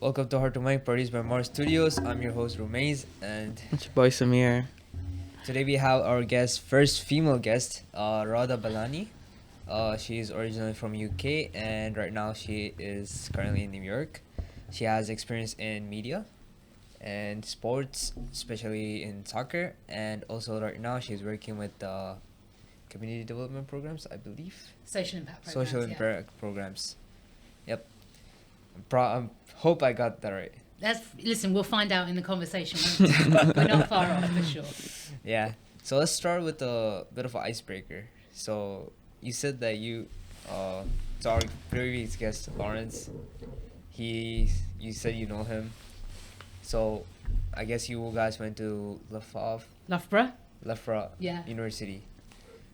Welcome to Heart to Mind, produced by Mars Studios. I'm your host, Rumaiz, and It's your boy Samir. today we have our first female guest, Radha Balani. She is originally from UK, and right now she is currently in New York. She has experience in media and sports, especially in soccer, and also right now she's working with community development programs, I believe. Social impact programs. Social impact programs. Yep. Hope I got that right. Listen, we'll find out in the conversation. Won't we? We're not far off, for sure. Yeah. So let's start with a bit of an icebreaker. So you said that you, so our previous guest Lawrence, you said you know him. So I guess you guys went to Loughborough. Yeah. University.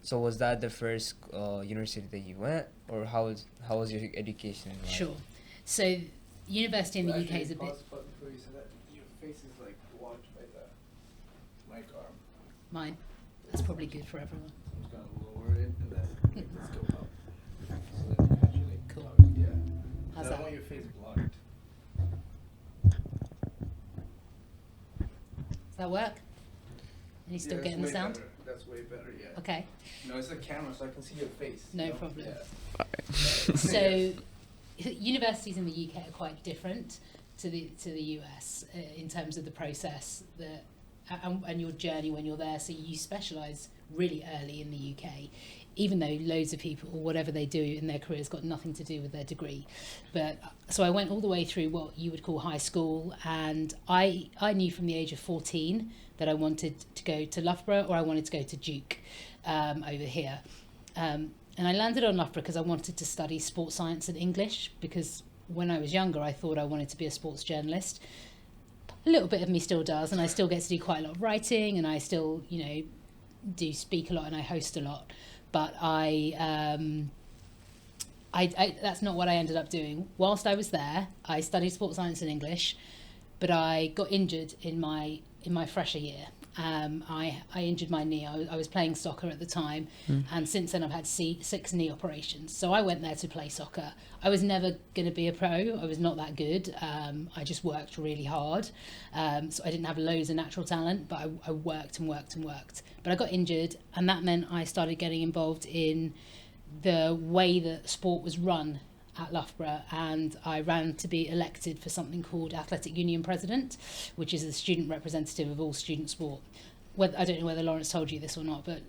So was that the first university that you went, or how was your education like? Sure. So university in the UK is a bit. Before you said that, your face is like blocked by the mic arm. Mine. That's probably good for everyone. I'm just gonna lower it and then let's go up. So that you can actually Cool. talk. Yeah. How's I don't that? want your face blocked. Does that work? And you still Yeah, getting the that's way sound? better. That's way better. Yeah. Okay. No, it's a camera, so I can see your face. No you know? problem. Yeah. So universities in the UK are quite different to the US in terms of the process and your journey when you're there. So you specialise really early in the UK, even though loads of people, whatever they do in their careers, got nothing to do with their degree. But so I went all the way through what you would call high school, and I knew from the age of 14 that I wanted to go to Loughborough or I wanted to go to Duke over here. And I landed on Loughborough because I wanted to study sports science and English, because when I was younger I thought I wanted to be a sports journalist. A little bit of me still does, and I still get to do quite a lot of writing, and I still, do speak a lot and I host a lot. But I that's not what I ended up doing. Whilst I was there, I studied sports science and English, but I got injured in my fresher year. I injured my knee. I was playing soccer at the time, and since then I've had 6 knee operations. So I went there to play soccer. I was never going to be a pro. I was not that good. I just worked really hard. So I didn't have loads of natural talent, but I worked and worked and worked. But I got injured, and that meant I started getting involved in the way that sport was run at Loughborough, and I ran to be elected for something called Athletic Union President, which is the student representative of all student sport. I don't know whether Lawrence told you this or not, but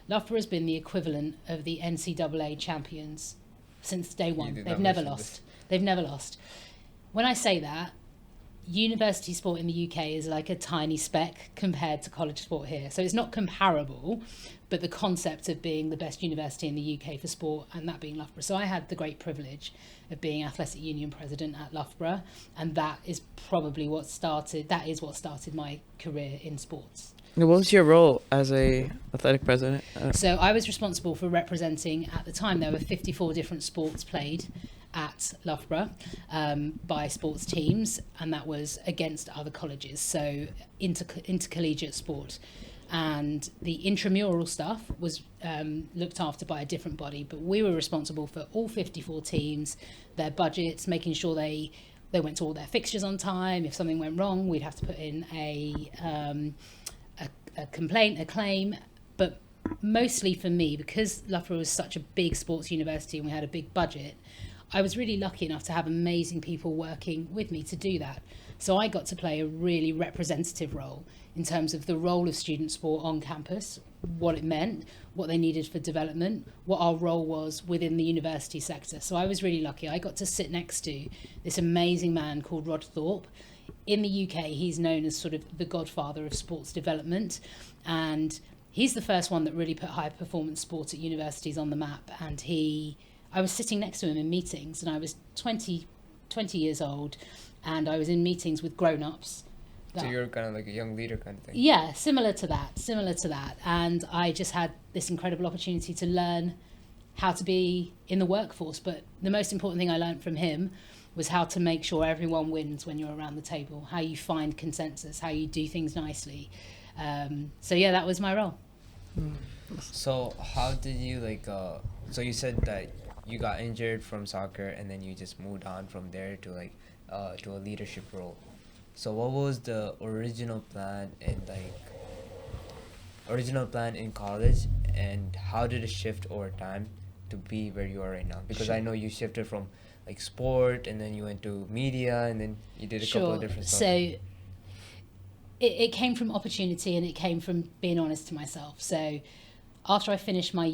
Loughborough has been the equivalent of the NCAA champions since day one. They've never lost. They've never lost. When I say that, university sport in the UK is like a tiny speck compared to college sport here. So it's not comparable, but the concept of being the best university in the UK for sport, and that being Loughborough. So I had the great privilege of being Athletic Union President at Loughborough, and that is what started my career in sports. What was your role as a athletic president? So I was responsible for representing, at the time there were 54 different sports played at Loughborough by sports teams, and that was against other colleges, so intercollegiate sport. And the intramural stuff was looked after by a different body, but we were responsible for all 54 teams, their budgets, making sure they went to all their fixtures on time. If something went wrong, we'd have to put in a complaint, a claim. But mostly for me, because Loughborough was such a big sports university and we had a big budget, I was really lucky enough to have amazing people working with me to do that. So I got to play a really representative role in terms of the role of student sport on campus, what it meant, what they needed for development, what our role was within the university sector. So I was really lucky. I got to sit next to this amazing man called Rod Thorpe. In the UK, he's known as sort of the godfather of sports development, and he's the first one that really put high performance sport at universities on the map. And I was sitting next to him in meetings, and I was 20 years old, and I was in meetings with grown-ups. So you're kind of like a young leader kind of thing. Yeah, similar to that. And I just had this incredible opportunity to learn how to be in the workforce. But the most important thing I learned from him was how to make sure everyone wins when you're around the table, how you find consensus, how you do things nicely. So yeah, that was my role. So how did you so you said that you got injured from soccer and then you just moved on from there to to a leadership role. So what was the original plan in college, and how did it shift over time to be where you are right now? Because I know you shifted from like sport, and then you went to media, and then you did a couple of different stuff. So it came from opportunity, and it came from being honest to myself. So after I finished my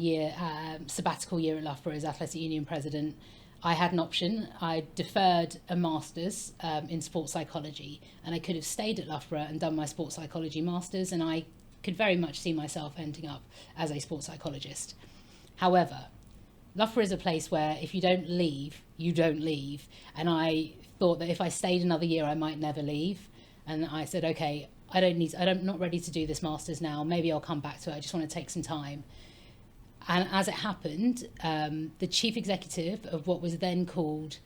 sabbatical year at Loughborough as Athletic Union President, I had an option. I deferred a master's in sports psychology, and I could have stayed at Loughborough and done my sports psychology master's, and I could very much see myself ending up as a sports psychologist. However, Loughborough is a place where if you don't leave, you don't leave. And I thought that if I stayed another year, I might never leave. And I said, okay, I'm not ready to do this master's now. Maybe I'll come back to it. I just want to take some time. And as it happened, the chief executive of what was then called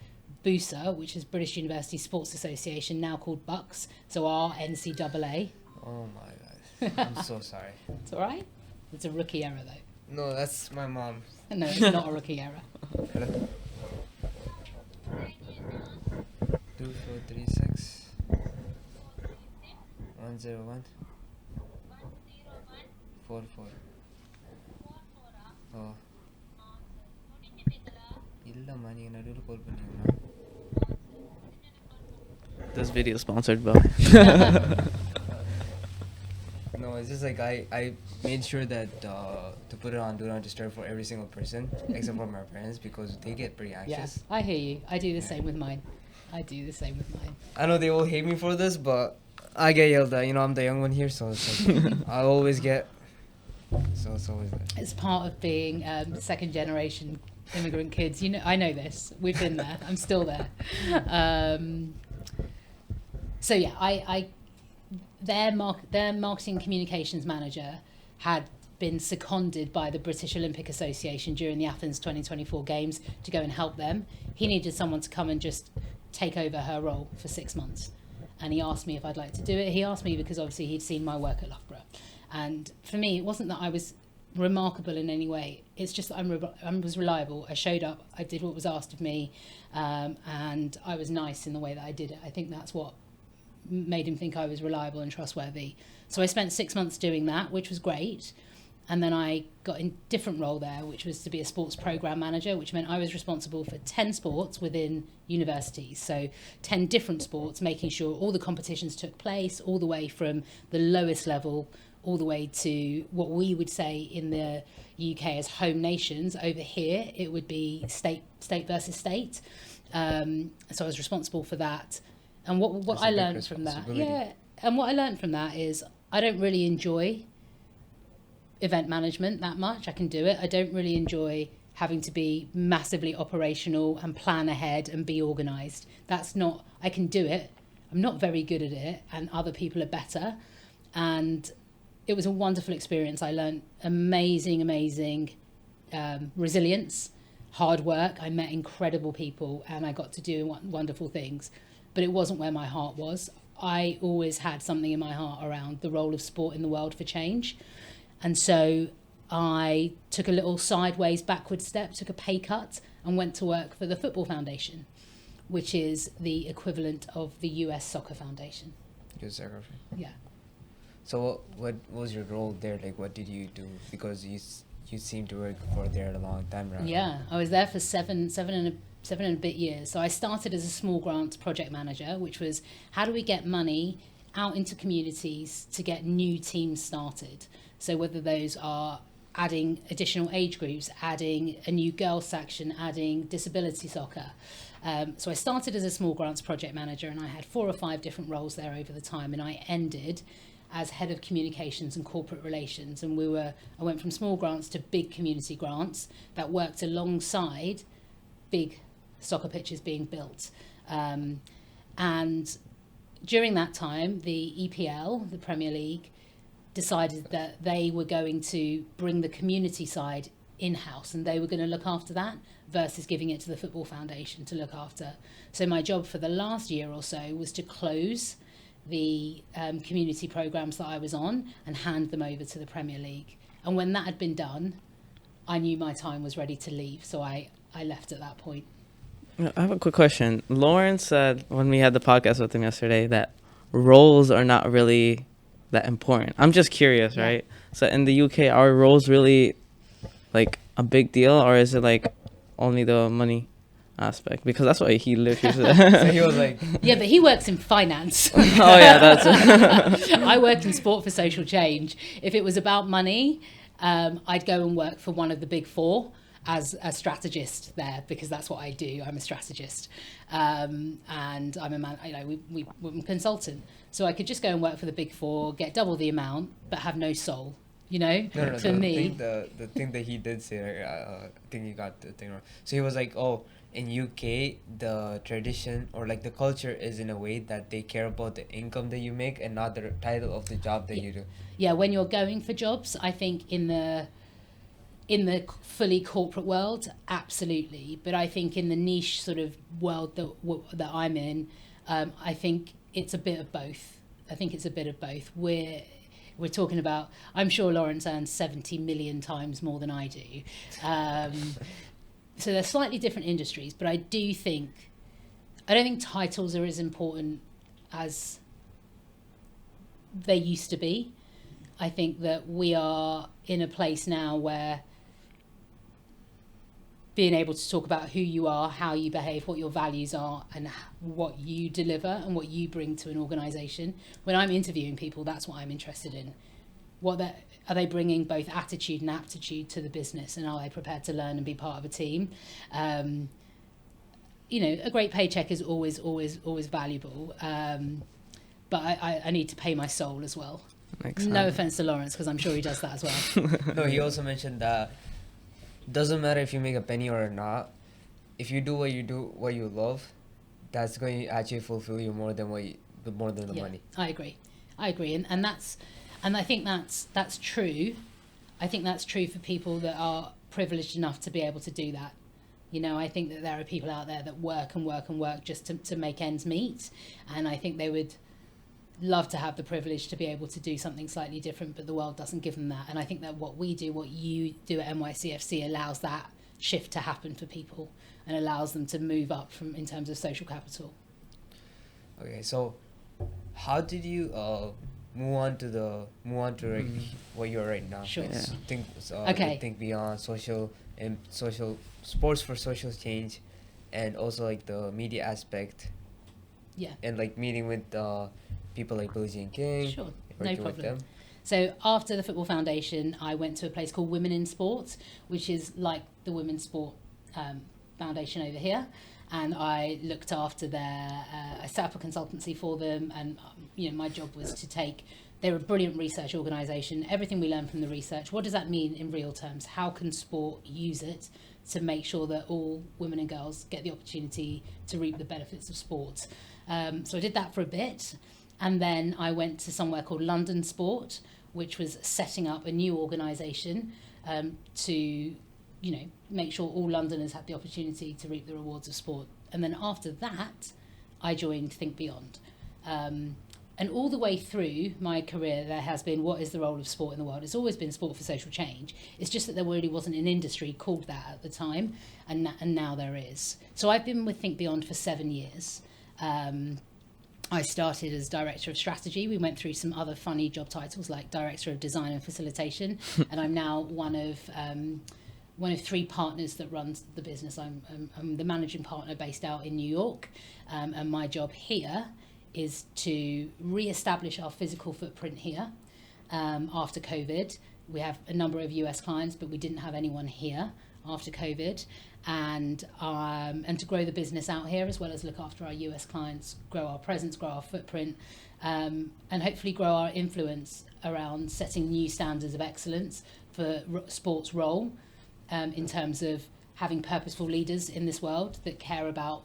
BUSA, which is British University Sports Association, now called BUCS, so RNCAA. Oh my gosh. I'm so sorry. It's all right. It's a rookie error, though. No, that's my mom. No, it's not a rookie error. 2436 101 44. Oh. இல்லம்மா நீங்க நடுவுல கால் பண்ணீங்கம்மா. This video is sponsored by. No, it's just like I made sure that to put it on Do Not Disturb for every single person except for my parents, because they get pretty anxious. Yeah, I hear you. I do the same with mine. I know they all hate me for this, but I get yelled at. You know, I'm the young one here, so it's like I always get. So it's always that. It's part of being second generation immigrant kids. You know, I know this. We've been there. I'm still there. So yeah, their marketing communications manager had been seconded by the British Olympic Association during the Athens 2024 Games to go and help them. He needed someone to come and just take over her role for 6 months. And he asked me if I'd like to do it. He asked me because obviously he'd seen my work at Loughborough. And for me, it wasn't that I was remarkable in any way. It's just that I was reliable. I showed up. I did what was asked of me. And I was nice in the way that I did it. I think that's what made him think I was reliable and trustworthy. So I spent 6 months doing that, which was great. And then I got a different role there, which was to be a sports program manager, which meant I was responsible for 10 sports within universities. So 10 different sports, making sure all the competitions took place, all the way from the lowest level, all the way to what we would say in the UK as home nations. Over here, it would be state versus state. So I was responsible for that. And what I learned from that, is I don't really enjoy event management that much. I can do it. I don't really enjoy having to be massively operational and plan ahead and be organised. I can do it. I'm not very good at it, and other people are better. And it was a wonderful experience. I learned amazing resilience, hard work. I met incredible people, and I got to do wonderful things. But it wasn't where my heart was. I always had something in my heart around the role of sport in the world for change. And so I took a little sideways backward step, took a pay cut, and went to work for the Football Foundation, which is the equivalent of the US Soccer Foundation. US Soccer. Yeah. So what was your role there? Like, what did you do? Because you seem to work for there a long time, right? Yeah, I was there for seven and a bit years. So I started as a small grants project manager, which was how do we get money out into communities to get new teams started. So whether those are adding additional age groups, adding a new girls section, adding disability soccer. So I started as a small grants project manager, and I had 4 or 5 different roles there over the time, and I ended as head of communications and corporate relations. And I went from small grants to big community grants that worked alongside big soccer pitches being built. And during that time, the EPL, the Premier League, decided that they were going to bring the community side in-house, and they were going to look after that versus giving it to the Football Foundation to look after. So my job for the last year or so was to close the community programs that I was on and hand them over to the Premier League. And when that had been done, I knew my time was ready to leave, so I left at that point. I have a quick question. Lauren said when we had the podcast with him yesterday that roles are not really that important. I'm just curious, Yeah. right? So in the UK, are roles really like a big deal, or is it like only the money aspect? Because that's what he literally So said. he was like, Yeah, but he works in finance. Oh yeah, that's I work in sport for social change. If it was about money, I'd go and work for one of the big four as a strategist there, because that's what I do. I'm a strategist, and I'm a man. You know, we're a consultant, so I could just go and work for the big four, get double the amount, but have no soul. You know, no, for me. the thing that he did say, I think he got the thing wrong. So he was like, oh, in UK, the tradition or like the culture is in a way that they care about the income that you make and not the title of the job that you do. Yeah, when you're going for jobs, I think in the fully corporate world, absolutely. But I think in the niche sort of world that I'm in, I think it's a bit of both. I think it's a bit of both. We're talking about, I'm sure Lawrence earns 70 million times more than I do. So they're slightly different industries, but I don't think titles are as important as they used to be. I think that we are in a place now where being able to talk about who you are, how you behave, what your values are, and what you deliver and what you bring to an organisation. When I'm interviewing people, that's what I'm interested in. Are they bringing both attitude and aptitude to the business, and are they prepared to learn and be part of a team? You know, a great paycheck is always valuable, but I need to pay my soul as well. Makes No sense. offense to Lawrence, because I'm sure he does that as well. No, he also mentioned that doesn't matter if you make a penny or not. If you do what you love, that's going to actually fulfill you more than the money. I agree, and I think that's true. I think that's true for people that are privileged enough to be able to do that. You know, I think that there are people out there that work just to make ends meet, and I think they would love to have the privilege to be able to do something slightly different, but the world doesn't give them that. And I think that what you do at NYCFC allows that shift to happen for people and allows them to move up in terms of social capital. Okay, so how did you move on to like what you're right now? Sure. Like, Yeah. Okay. Think beyond social sports for social change, and also like the media aspect. Yeah. And like meeting with people like Billie Jean King. Sure, no working with problem. them. So after the Football Foundation, I went to a place called Women in Sport, which is like the Women's Sport Foundation over here. And I looked after I set up a consultancy for them. And, my job was they're a brilliant research organisation. Everything we learn from the research, what does that mean in real terms? How can sport use it to make sure that all women and girls get the opportunity to reap the benefits of sport? So I did that for a bit. And then I went to somewhere called London Sport, which was setting up a new organisation to, make sure all Londoners had the opportunity to reap the rewards of sport. And then after that, I joined Think Beyond. And all the way through my career, there has been, what is the role of sport in the world? It's always been sport for social change. It's just that there really wasn't an industry called that at the time, and now there is. So I've been with Think Beyond for 7 years. I started as Director of Strategy. We went through some other funny job titles like Director of Design and Facilitation, and I'm now one of 3 partners that runs the business. I'm the managing partner based out in New York, and my job here is to re-establish our physical footprint here after COVID. We have a number of US clients, but we didn't have anyone here after COVID, and to grow the business out here, as well as look after our US clients, grow our presence, grow our footprint, and hopefully grow our influence around setting new standards of excellence for sports role, in terms of having purposeful leaders in this world that care about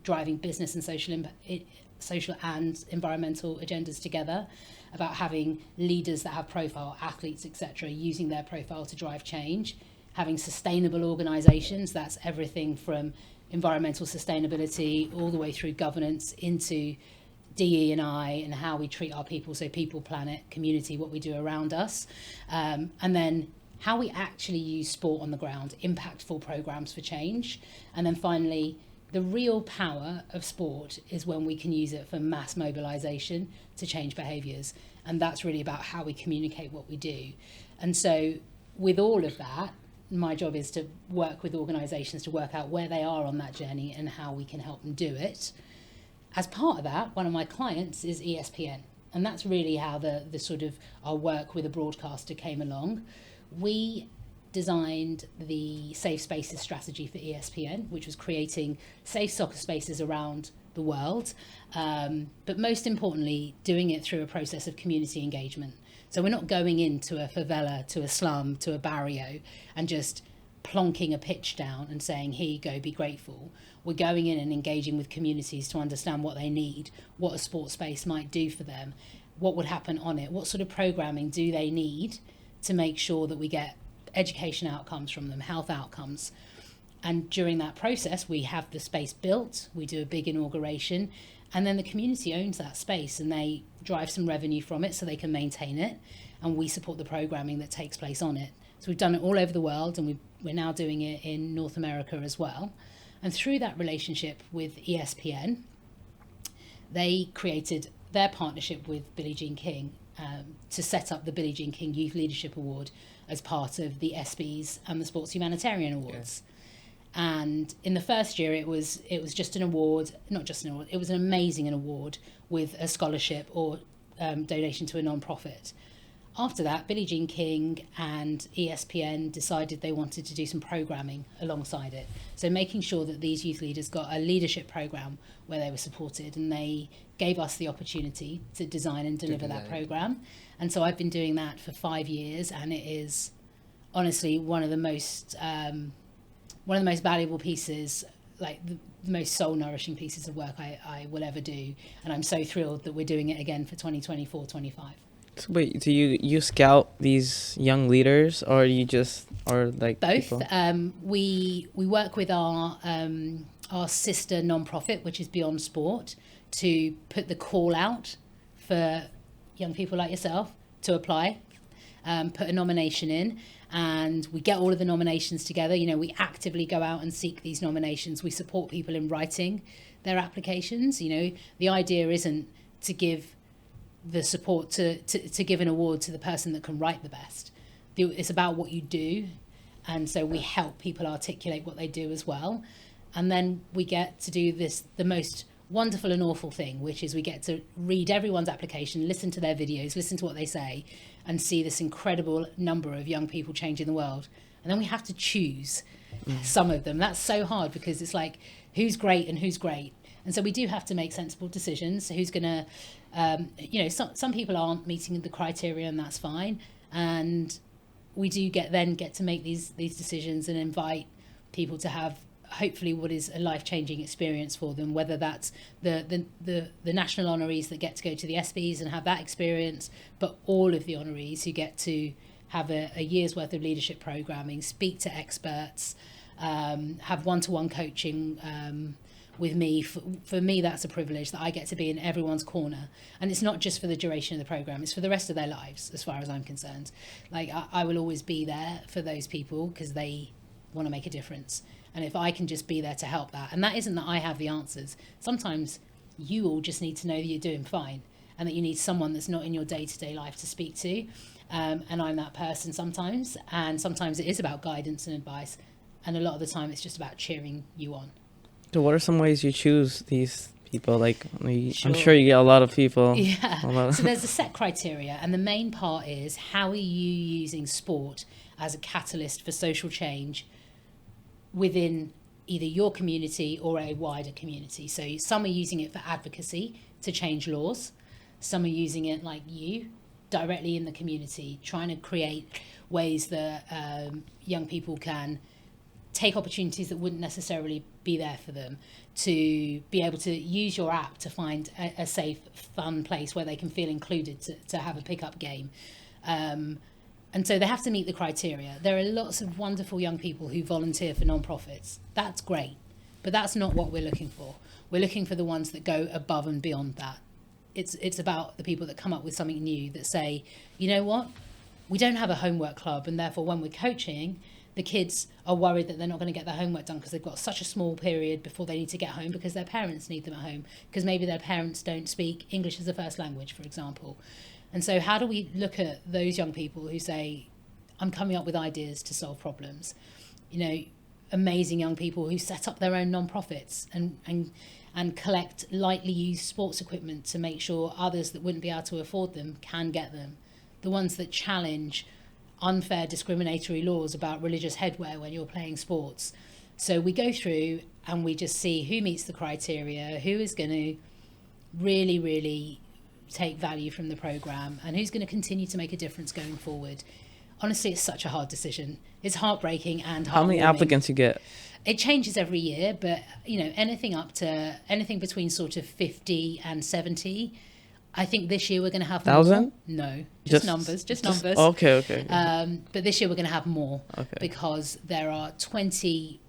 driving business and social and environmental agendas together, about having leaders that have profile, athletes, etc., using their profile to drive change, having sustainable organisations, that's everything from environmental sustainability all the way through governance into DE&I and how we treat our people, so people, planet, community, what we do around us, and then how we actually use sport on the ground, impactful programs for change. And then finally, the real power of sport is when we can use it for mass mobilization to change behaviors. And that's really about how we communicate what we do. And so with all of that, my job is to work with organizations to work out where they are on that journey and how we can help them do it. As part of that, one of my clients is ESPN. And that's really how the sort of our work with a broadcaster came along. We designed the safe spaces strategy for ESPN, which was creating safe soccer spaces around the world, but most importantly, doing it through a process of community engagement. So we're not going into a favela, to a slum, to a barrio, and just plonking a pitch down and saying, here you go, be grateful. We're going in and engaging with communities to understand what they need, what a sports space might do for them, what would happen on it, what sort of programming do they need to make sure that we get education outcomes from them, health outcomes. And during that process, we have the space built, we do a big inauguration, and then the community owns that space and they drive some revenue from it so they can maintain it, and we support the programming that takes place on it. So we've done it all over the world, and we're now doing it in North America as well. And through that relationship with ESPN, they created their partnership with Billie Jean King to set up the Billie Jean King Youth Leadership Award as part of the ESPYs and the Sports Humanitarian Awards. Yeah. And in the first year, it was just an award, not just an award, it was an amazing award with a scholarship or donation to a non-profit. After that, Billie Jean King and ESPN decided they wanted to do some programming alongside it. So making sure that these youth leaders got a leadership program where they were supported, and they gave us the opportunity to design and deliver that program. And so I've been doing that for 5 years, and it is honestly one of the most valuable pieces, like the most soul-nourishing pieces of work I will ever do. And I'm so thrilled that we're doing it again for 2024-25. So wait, do you scout these young leaders, or like both? People? We work with our sister non-profit, which is Beyond Sport, to put the call out for young people like yourself to apply, put a nomination in, and we get all of the nominations together. You know, we actively go out and seek these nominations. We support people in writing their applications. You know, the idea isn't to give the support to give an award to the person that can write the best. It's about what you do, and so we help people articulate what they do as well. And then we get to do the most wonderful and awful thing, which is we get to read everyone's application, listen to their videos, listen to what they say, and see this incredible number of young people changing the world. And then we have to choose some of them. That's so hard, because it's like, who's great and who's great? And so we do have to make sensible decisions. So who's going to, some people aren't meeting the criteria, and that's fine. And we do get to make these decisions and invite people to have hopefully what is a life-changing experience for them, whether that's the national honorees that get to go to the ESPYs and have that experience, but all of the honorees who get to have a year's worth of leadership programming, speak to experts, have one-to-one coaching with me. For me, that's a privilege that I get to be in everyone's corner. And it's not just for the duration of the program, it's for the rest of their lives, as far as I'm concerned. Like, I will always be there for those people because they want to make a difference. And if I can just be there to help that, and that isn't that I have the answers. Sometimes you all just need to know that you're doing fine, and that you need someone that's not in your day-to-day life to speak to. And I'm that person sometimes. And sometimes it is about guidance and advice. And a lot of the time it's just about cheering you on. So what are some ways you choose these people? Like, Sure. I'm sure you get a lot of people. Yeah. So there's a set criteria, and the main part is, how are you using sport as a catalyst for social change within either your community or a wider community? So some are using it for advocacy to change laws. Some are using it, like you, directly in the community, trying to create ways that young people can take opportunities that wouldn't necessarily be there for them, to be able to use your app to find a safe, fun place where they can feel included, to have a pickup game. And so they have to meet the criteria. There are lots of wonderful young people who volunteer for non-profits. That's great, but that's not what we're looking for. We're looking for the ones that go above and beyond that. It's about the people that come up with something new, that say, you know what, we don't have a homework club, and therefore when we're coaching, the kids are worried that they're not going to get their homework done because they've got such a small period before they need to get home, because their parents need them at home, because maybe their parents don't speak English as a first language, for example. And so how do we look at those young people who say, I'm coming up with ideas to solve problems? You know, amazing young people who set up their own non-profits and collect lightly used sports equipment to make sure others that wouldn't be able to afford them can get them. The ones that challenge unfair discriminatory laws about religious headwear when you're playing sports. So we go through and we just see who meets the criteria, who is going to really, really take value from the programme, and who's going to continue to make a difference going forward. Honestly, it's such a hard decision. It's heartbreaking and heartwarming. How many applicants you get? It changes every year, but you know, anything between sort of 50 and 70. I think this year we're going to have 1,000? more. No, just numbers. Okay. But this year we're going to have more, Okay. because there are 20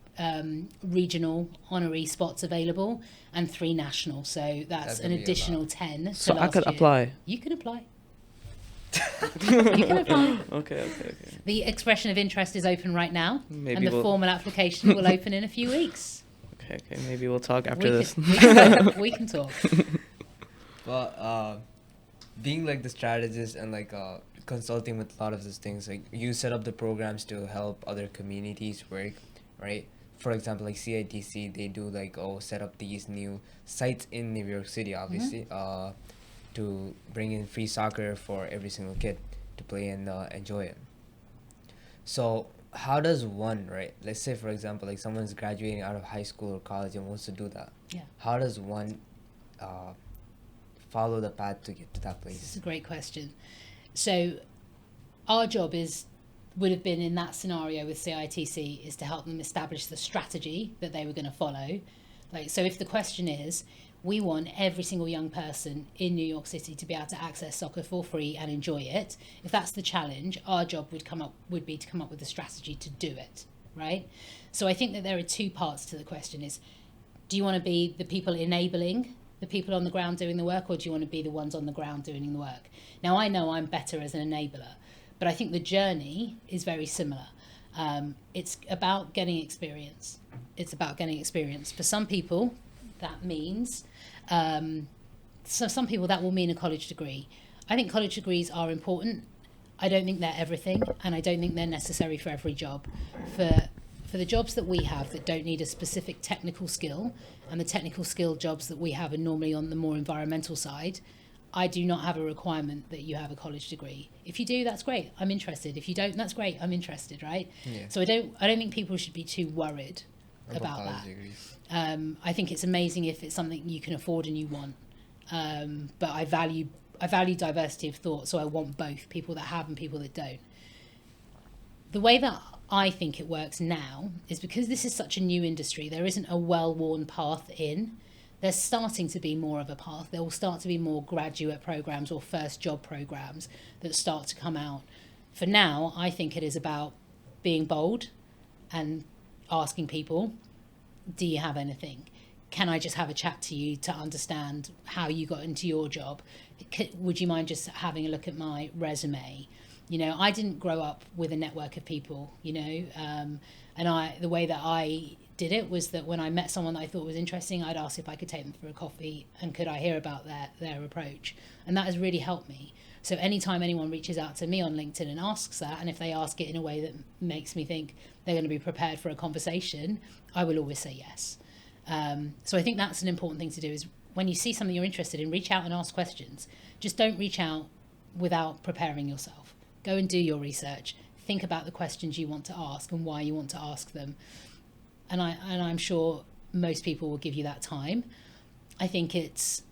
regional honorary spots available and 3 national. So that's That an could be a additional lot. 10 to So I last could year. apply. You can apply. You can apply. Okay. The expression of interest is open right now, Maybe and the we'll. formal application will open in a few weeks. Okay. Maybe we'll talk after this. We can talk. But being like the strategist and like consulting with a lot of these things, like you set up the programs to help other communities work, right? For example, like CITC, they do like set up these new sites in New York City, obviously, to bring in free soccer for every single kid to play and enjoy it. So how does one, right? Let's say for example, like someone's graduating out of high school or college and wants to do that. Yeah. How does one follow the path to get to that This is place? a great question. So our job would have been in that scenario with CITC is to help them establish the strategy that they were going to follow. Like, so if the question is, we want every single young person in New York City to be able to access soccer for free and enjoy it. If that's the challenge, our job would be to come up with a strategy to do it, right? So I think that there are 2 parts to the question is, do you want to be the people enabling the people on the ground doing the work, or do you want to be the ones on the ground doing the work? Now, I know I'm better as an enabler, but I think the journey is very similar. It's about getting experience. For some people, that means, some people that will mean a college degree. I think college degrees are important. I don't think they're everything, and I don't think they're necessary for every job. For the jobs that we have that don't need a specific technical skill, and the technical skill jobs that we have are normally on the more environmental side, I do not have a requirement that you have a college degree. If you do, that's great. I'm interested. If you don't, that's great. I'm interested, right? Yeah. So I don't think people should be too worried about college that. degrees. I think it's amazing if it's something you can afford and you want. But I value diversity of thought, so I want both, people that have and people that don't. The way that I think it works now is because this is such a new industry, there isn't a well-worn path in. There's starting to be more of a path. There will start to be more graduate programs or first job programs that start to come out. For now, I think it is about being bold and asking people, do you have anything? Can I just have a chat to you to understand how you got into your job? Would you mind just having a look at my resume? You know, I didn't grow up with a network of people, you know, and the way that I did it was that when I met someone that I thought was interesting, I'd ask if I could take them for a coffee and could I hear about their approach. And that has really helped me. So anytime anyone reaches out to me on LinkedIn and asks that, and if they ask it in a way that makes me think they're going to be prepared for a conversation, I will always say yes. So I think that's an important thing to do is when you see something you're interested in, reach out and ask questions. Just don't reach out without preparing yourself. Go and do your research. Think about the questions you want to ask and why you want to ask them. And I'm sure most people will give you that time. I think it's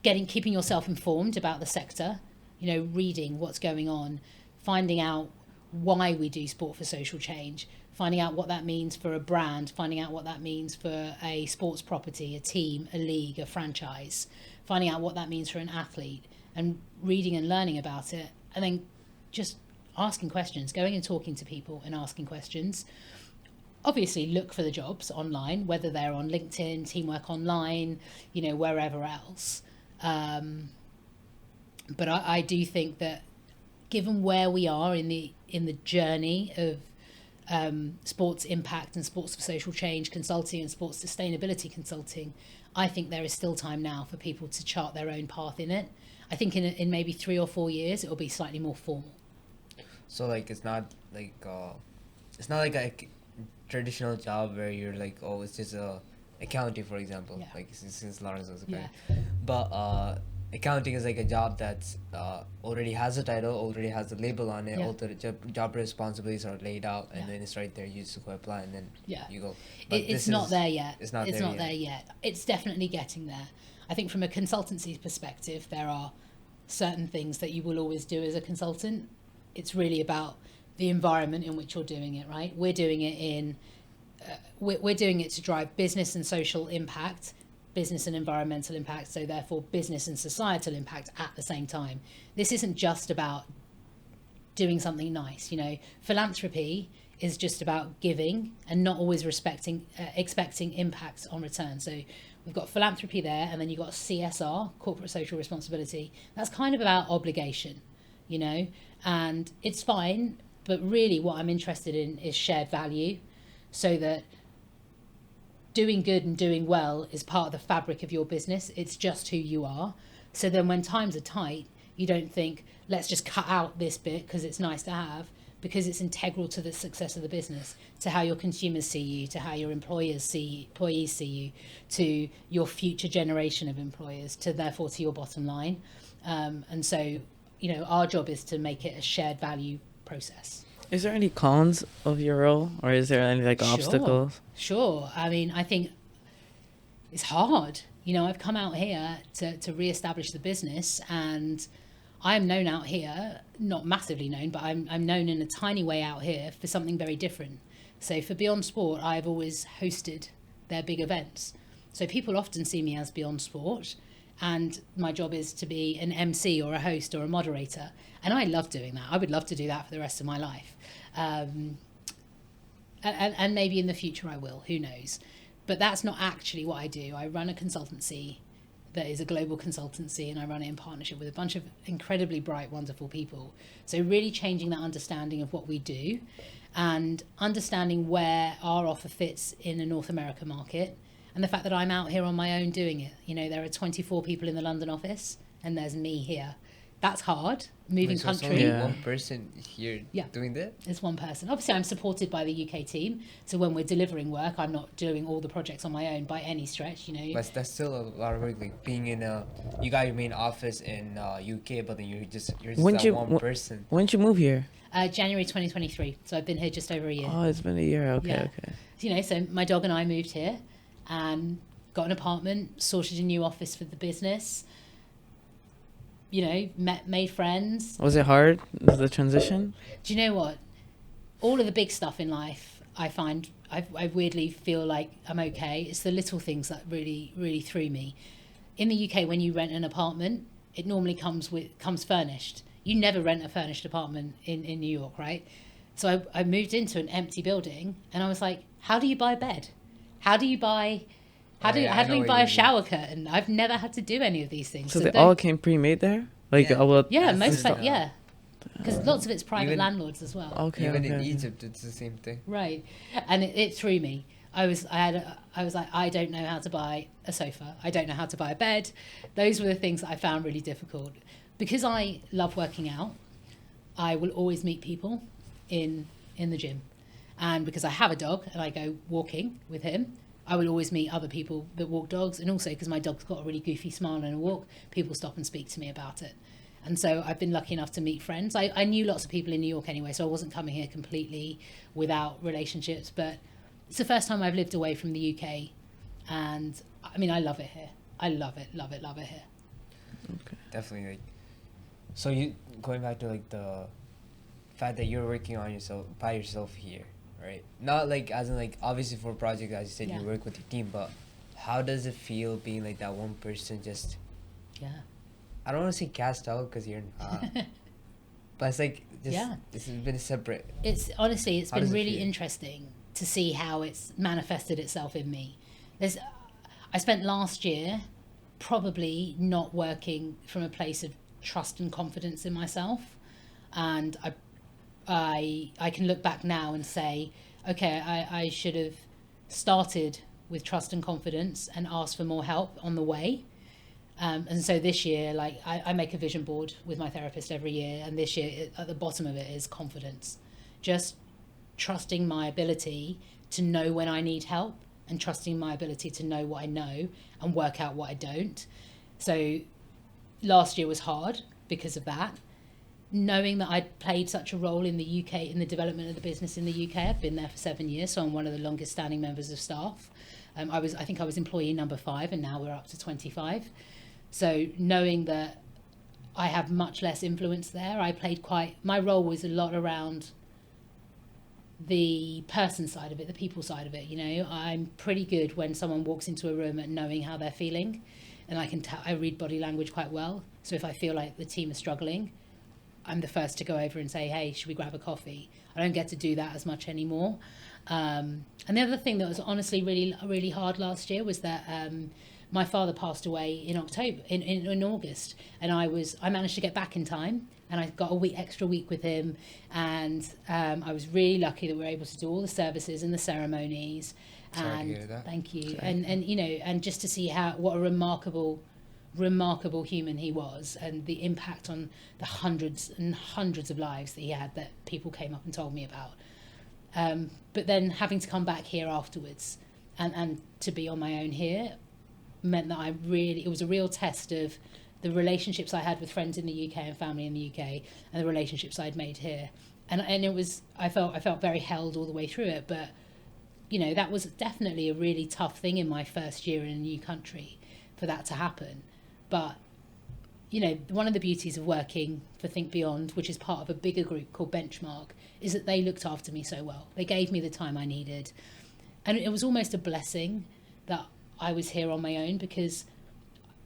keeping yourself informed about the sector, you know, reading what's going on, finding out why we do sport for social change, finding out what that means for a brand, finding out what that means for a sports property, a team, a league, a franchise, finding out what that means for an athlete, and reading and learning about it, and then just asking questions, going and talking to people and asking questions. Obviously look for the jobs online, whether they're on LinkedIn, Teamwork Online, you know, wherever else. But I do think that given where we are in the journey of sports impact and sports for social change consulting and sports sustainability consulting, I think there is still time now for people to chart their own path in it. I think in maybe 3 or 4 years it will be slightly more formal. So like it's not like a traditional job where you're like, oh, it's just accounting, for example. Yeah. Like since Lawrence was Yeah. but accounting is like a job that's already has a title, already has a label on it, Yeah. all the job responsibilities are laid out, and Yeah. then it's right there. You just go apply, and then Yeah. you go. But It's not there yet. It's not there yet. It's definitely getting there. I think from a consultancy perspective, there are certain things that you will always do as a consultant. It's really about the environment in which you're doing it, right? We're doing it we're doing it to drive business and social impact, business and environmental impact, so therefore business and societal impact at the same time. This isn't just about doing something nice, you know. Philanthropy is just about giving and not always expecting impacts on return. So we've got philanthropy there, and then you've got CSR, corporate social responsibility. That's kind of about obligation, you know, and it's fine, but really what I'm interested in is shared value, so that doing good and doing well is part of the fabric of your business. It's just who you are. So then when times are tight, you don't think, let's just cut out this bit because it's nice to have, because it's integral to the success of the business, to how your consumers see you, to how your employees see you, to your future generation of employers, to therefore to your bottom line. And so, you know, our job is to make it a shared value process. Is there any cons of your role, or is there any like obstacles? Sure. I mean, I think it's hard. You know, I've come out here to re-establish the business, and I'm known out here, not massively known, but I'm known in a tiny way out here for something very different. So for Beyond Sport, I've always hosted their big events. So people often see me as Beyond Sport, and my job is to be an MC or a host or a moderator. And I love doing that. I would love to do that for the rest of my life. And maybe in the future I will, who knows. But that's not actually what I do. I run a consultancy that is a global consultancy, and I run it in partnership with a bunch of incredibly bright, wonderful people. So really changing that understanding of what we do and understanding where our offer fits in a North America market, and the fact that I'm out here on my own doing it. You know, there are 24 people in the London office and there's me here. That's hard, moving So it's country. only one person here doing that? It's one person. Obviously, I'm supported by the UK team. So when we're delivering work, I'm not doing all the projects on my own by any stretch, you know. But that's still a lot of work. Like being in you got your main office in UK, but then you're just one person. When did you move here? January 2023. So I've been here just over a year. Oh, it's been a year. Okay, Yeah. okay. You know, so my dog and I moved here and got an apartment, sorted a new office for the business. You know, made friends. Was it hard, the transition? Do you know what? All of the big stuff in life, I find, I weirdly feel like I'm okay. It's the little things that really, really threw me. In the UK, when you rent an apartment, it normally comes furnished. You never rent a furnished apartment in New York, right? So I moved into an empty building, and I was like, how do you buy a bed? How do you buy a shower curtain? I've never had to do any of these things. So they all came pre-made there? Like Yeah, most of it, yeah. Because lots of it's private landlords as well. Okay. Even in Egypt, it's the same thing. Right, and it threw me. I was like, I don't know how to buy a sofa. I don't know how to buy a bed. Those were the things that I found really difficult. Because I love working out, I will always meet people in the gym, and because I have a dog and I go walking with him, I will always meet other people that walk dogs. And also because my dog's got a really goofy smile and a walk, people stop and speak to me about it. And so I've been lucky enough to meet friends. I knew lots of people in New York anyway, so I wasn't coming here completely without relationships. But it's the first time I've lived away from the UK. And I mean, I love it here. I love it here. Okay. Definitely. Like, so you going back to like the fact that you're working on yourself by yourself here, right? Not like as in like obviously for a project, as you said, you work with your team, but how does it feel being like that one person just? Yeah. I don't want to say cast out because you're not, but it's like just it's been separate. It's honestly, it's been really feel? interesting to see how it's manifested itself in me. I spent last year probably not working from a place of trust and confidence in myself. And I can look back now and say, okay, I should have started with trust and confidence and asked for more help on the way. And so this year, like I make a vision board with my therapist every year, and this year at the bottom of it is confidence. Just trusting my ability to know when I need help, and trusting my ability to know what I know and work out what I don't. So last year was hard because of that. Knowing that I'd played such a role in the UK, in the development of the business in the UK, I've been there for 7 years, so I'm one of the longest standing members of staff. I think I was employee number 5, and now we're up to 25. So knowing that I have much less influence there, my role was a lot around the person side of it, the people side of it. You know, I'm pretty good when someone walks into a room at knowing how they're feeling, and I read body language quite well. So if I feel like the team is struggling, I'm the first to go over and say, hey, should we grab a coffee? I don't get to do that as much anymore. And the other thing that was honestly really, really hard last year was that my father passed away in August, and I managed to get back in time, and I got extra week with him, and I was really lucky that we were able to do all the services and the ceremonies. Sorry to hear that. Thank you. Sorry. And you know, and just to see what a remarkable human he was, and the impact on the hundreds and hundreds of lives that he had, that people came up and told me about. But then having to come back here afterwards and to be on my own here meant that it was a real test of the relationships I had with friends in the UK and family in the UK, and the relationships I'd made here. And I felt very held all the way through it. But you know, that was definitely a really tough thing in my first year in a new country, for that to happen. But you know, one of the beauties of working for Think Beyond, which is part of a bigger group called Benchmark, is that they looked after me so well. They gave me the time I needed. And it was almost a blessing that I was here on my own, because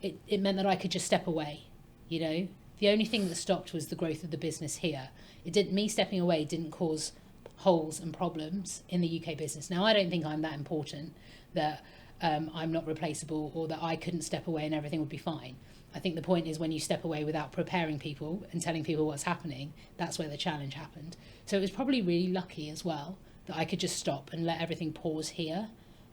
it meant that I could just step away. You know, the only thing that stopped was the growth of the business here. Me stepping away didn't cause holes and problems in the UK business. Now, I don't think I'm that important that I'm not replaceable, or that I couldn't step away and everything would be fine. I think the point is when you step away without preparing people and telling people what's happening, that's where the challenge happened. So it was probably really lucky as well that I could just stop and let everything pause here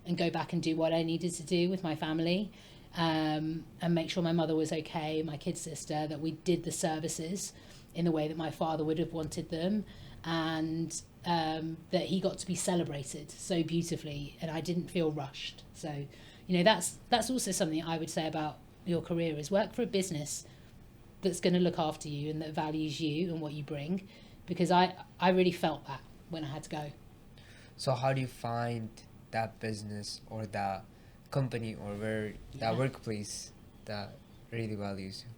and go back and do what I needed to do with my family, and make sure my mother was okay, my kid sister, that we did the services in the way that my father would have wanted them, and that he got to be celebrated so beautifully, and I didn't feel rushed. So, you know, that's also something I would say about your career, is work for a business that's going to look after you and that values you and what you bring, because I really felt that when I had to go. So how do you find that business or that company or that workplace that really values you?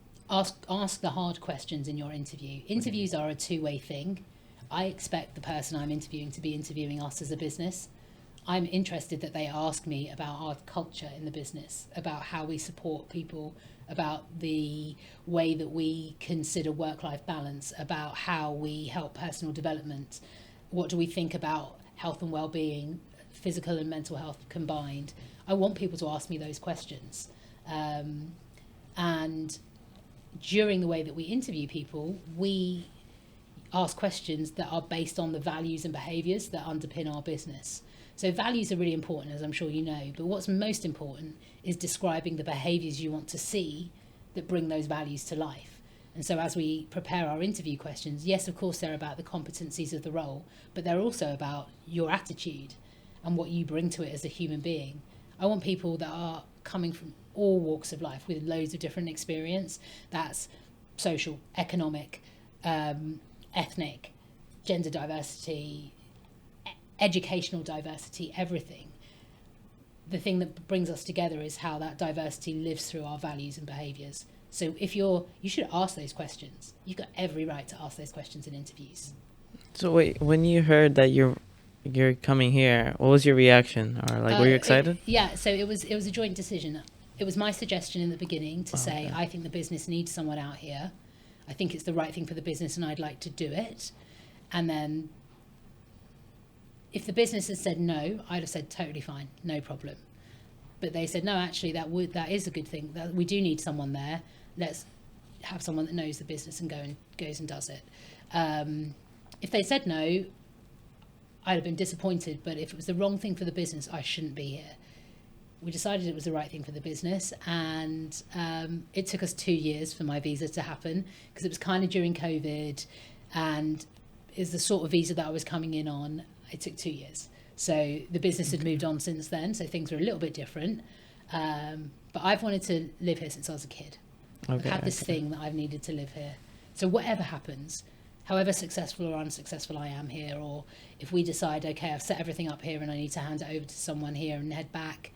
Ask the hard questions in your interview. Interviews are a two-way thing. I expect the person I'm interviewing to be interviewing us as a business. I'm interested that they ask me about our culture in the business, about how we support people, about the way that we consider work-life balance, about how we help personal development. What do we think about health and well-being, physical and mental health combined? I want people to ask me those questions. And during the way that we interview people, we ask questions that are based on the values and behaviours that underpin our business. So values are really important, as I'm sure you know, but what's most important is describing the behaviours you want to see that bring those values to life. And so as we prepare our interview questions, yes, of course, they're about the competencies of the role, but they're also about your attitude and what you bring to it as a human being. I want people that are coming from all walks of life with loads of different experience. That's social, economic, ethnic, gender diversity, educational diversity, everything. The thing that brings us together is how that diversity lives through our values and behaviours. So you should ask those questions. You've got every right to ask those questions in interviews. So wait, when you heard that you're coming here, what was your reaction? Or like, were you excited? So it was a joint decision. It was my suggestion in the beginning to say, I think the business needs someone out here. I think it's the right thing for the business and I'd like to do it. And then if the business had said no, I'd have said totally fine, no problem. But they said, no, actually that is a good thing, that we do need someone there. have someone that knows the business and goes and does it. If they said no, I'd have been disappointed, but if it was the wrong thing for the business, I shouldn't be here. We decided it was the right thing for the business, and it took us 2 years for my visa to happen, because it was kind of during COVID, and is the sort of visa that I was coming in on. It took 2 years. So the business had moved on since then, so things were a little bit different. But I've wanted to live here since I was a kid. I've had this thing that I've needed to live here. So whatever happens, however successful or unsuccessful I am here, or if we decide, okay, I've set everything up here and I need to hand it over to someone here and head back,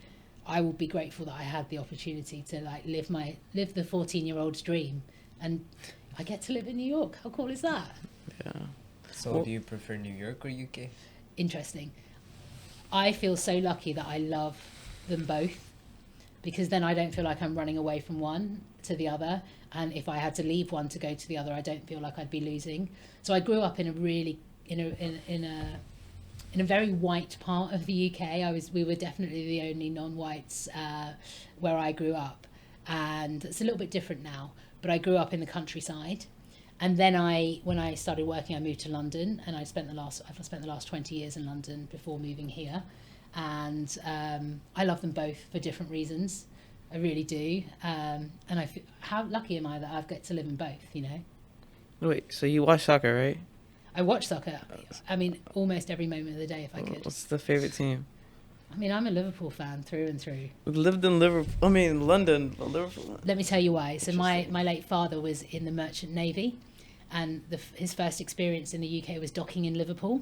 I will be grateful that I had the opportunity to like live the 14-year-old's dream, and I get to live in New York. How cool is that? Yeah. So do you prefer New York or UK? Interesting. I feel so lucky that I love them both, because then I don't feel like I'm running away from one to the other, and if I had to leave one to go to the other, I don't feel like I'd be losing. So I grew up in a really in a very white part of the UK. We were definitely the only non-whites where I grew up, and it's a little bit different now, but I grew up in the countryside. And then when I started working, I moved to London, and I've spent the last 20 years in London before moving here. And I love them both for different reasons. I really do. And I feel, how lucky am I that I've got to live in both, you know? Wait, so you watch soccer, right? I watch soccer. I mean, almost every moment of the day if I could. What's the favorite team? I mean, I'm a Liverpool fan through and through. Lived in London, but Liverpool. Let me tell you why. So my late father was in the Merchant Navy, and his first experience in the UK was docking in Liverpool,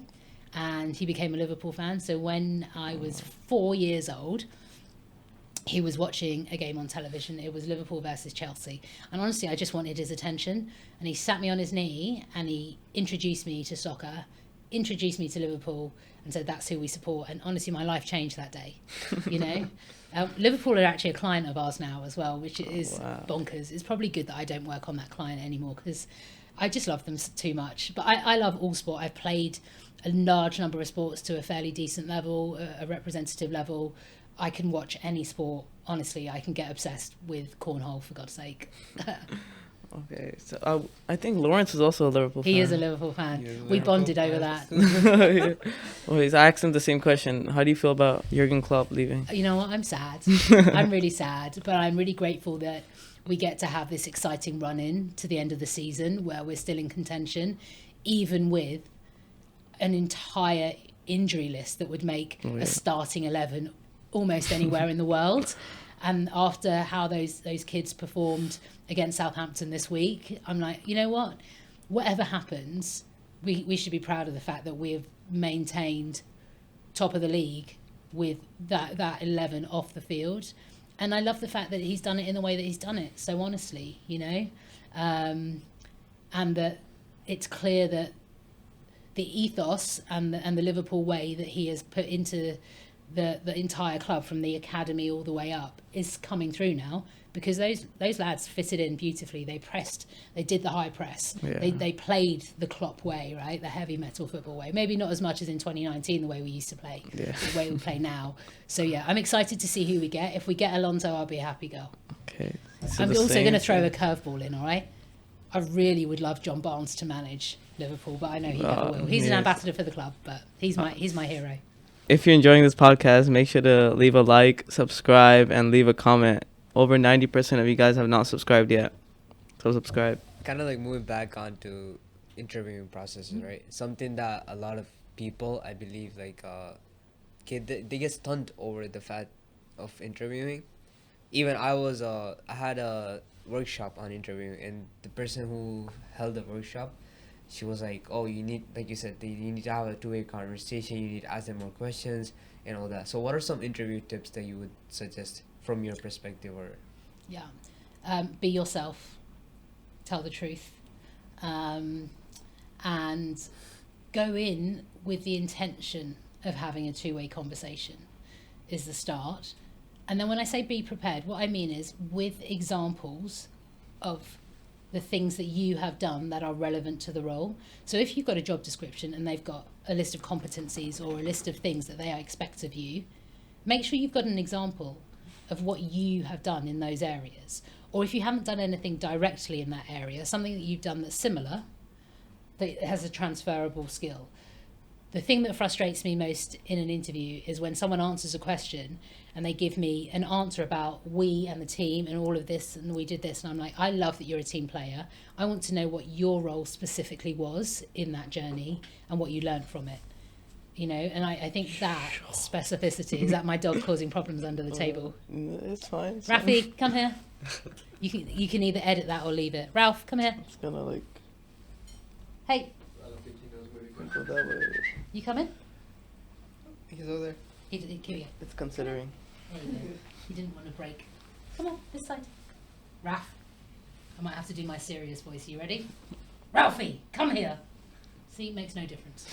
and he became a Liverpool fan. So when I was 4 years old, he was watching a game on television. It was Liverpool versus Chelsea. And honestly, I just wanted his attention. And he sat me on his knee and he introduced me to soccer, introduced me to Liverpool, and said, that's who we support. And honestly, my life changed that day, you know? Liverpool are actually a client of ours now as well, which is bonkers. It's probably good that I don't work on that client anymore, because I just love them too much. But I love all sport. I've played a large number of sports to a fairly decent level, a representative level. I can watch any sport. Honestly, I can get obsessed with cornhole, for God's sake. Okay, so I think Lawrence is also a Liverpool fan. He is a Liverpool fan. We bonded over that. Yeah. Well, I asked him the same question. How do you feel about Jurgen Klopp leaving? You know what? I'm sad. I'm really sad, but I'm really grateful that we get to have this exciting run in to the end of the season where we're still in contention, even with an entire injury list that would make a starting 11 almost anywhere in the world. And after how those kids performed against Southampton this week, I'm like, you know what? Whatever happens, we should be proud of the fact that we have maintained top of the league with that 11 off the field. And I love the fact that he's done it in the way that he's done it, so honestly, you know? And that it's clear that the ethos and the Liverpool way that he has put into the entire club, from the academy all the way up, is coming through now, because those lads fitted in beautifully. They pressed, they did the high press, they played the Klopp way, right, the heavy metal football way. Maybe not as much as in 2019, the way we used to play, the way we play now. So yeah, I'm excited to see who we get. If we get Alonso, I'll be a happy girl. Okay. I'm also going to throw a curveball in, all right? I really would love John Barnes to manage Liverpool, but I know he never will. He's an ambassador for the club, but he's my hero. If you're enjoying this podcast, make sure to leave a like, subscribe, and leave a comment. Over 90% of you guys have not subscribed yet. So subscribe. Kind of like moving back onto interviewing processes, right? Something that a lot of people, I believe, like, they get stunned over the fact of interviewing. Even I had a workshop on interviewing, and the person who held the workshop, she was like, oh, you need, like you said, you need to have a two-way conversation, you need to ask them more questions and all that. So what are some interview tips that you would suggest from your perspective? Or be yourself, tell the truth, and go in with the intention of having a two-way conversation is the start. And then when I say be prepared, what I mean is with examples of the things that you have done that are relevant to the role. So if you've got a job description and they've got a list of competencies or a list of things that they expect of you, make sure you've got an example of what you have done in those areas. or if you haven't done anything directly in that area, something that you've done that's similar, that has a transferable skill. The thing that frustrates me most in an interview is when someone answers a question and they give me an answer about we and the team and all of this and we did this, and I'm like, I love that you're a team player. I want to know what your role specifically was in that journey and what you learned from it. You know, and I think that specificity, is that my dog causing problems under the table? It's fine. Rafi, come here. You can either edit that or leave it. Ralph, come here. It's gonna like Hey, I don't think he knows where to go. go that way. you come in? He's over there. Here we go. It's considering. There you go. You didn't want to break. Come on, this side. Ralph. I might have to do my serious voice. You ready? Ralphie, come here. See, it makes no difference.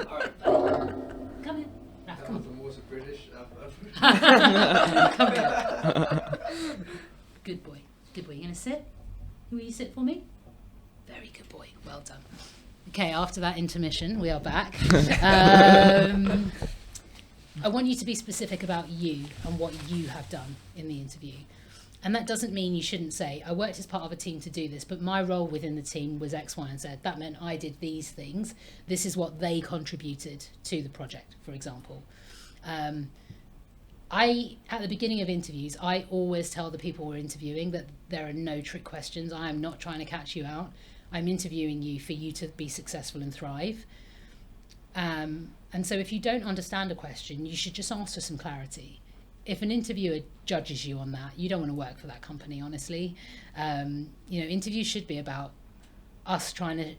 Alright. Come here. Ralph, That come was on. the most British I've Come here. Good boy. Good boy. You going to sit? Will you sit for me? Very good boy. Well done. Okay, after that intermission, we are back. I want you to be specific about you and what you have done in the interview. And that doesn't mean you shouldn't say, I worked as part of a team to do this, but my role within the team was X, Y, and Z. That meant I did these things. This is what they contributed to the project, for example. At the beginning of interviews, I always tell the people we're interviewing that there are no trick questions. I am not trying to catch you out. I'm interviewing you for you to be successful and thrive. And so if you don't understand a question, you should just ask for some clarity. If an interviewer judges you on that, you don't want to work for that company, honestly. Interviews should be about us trying to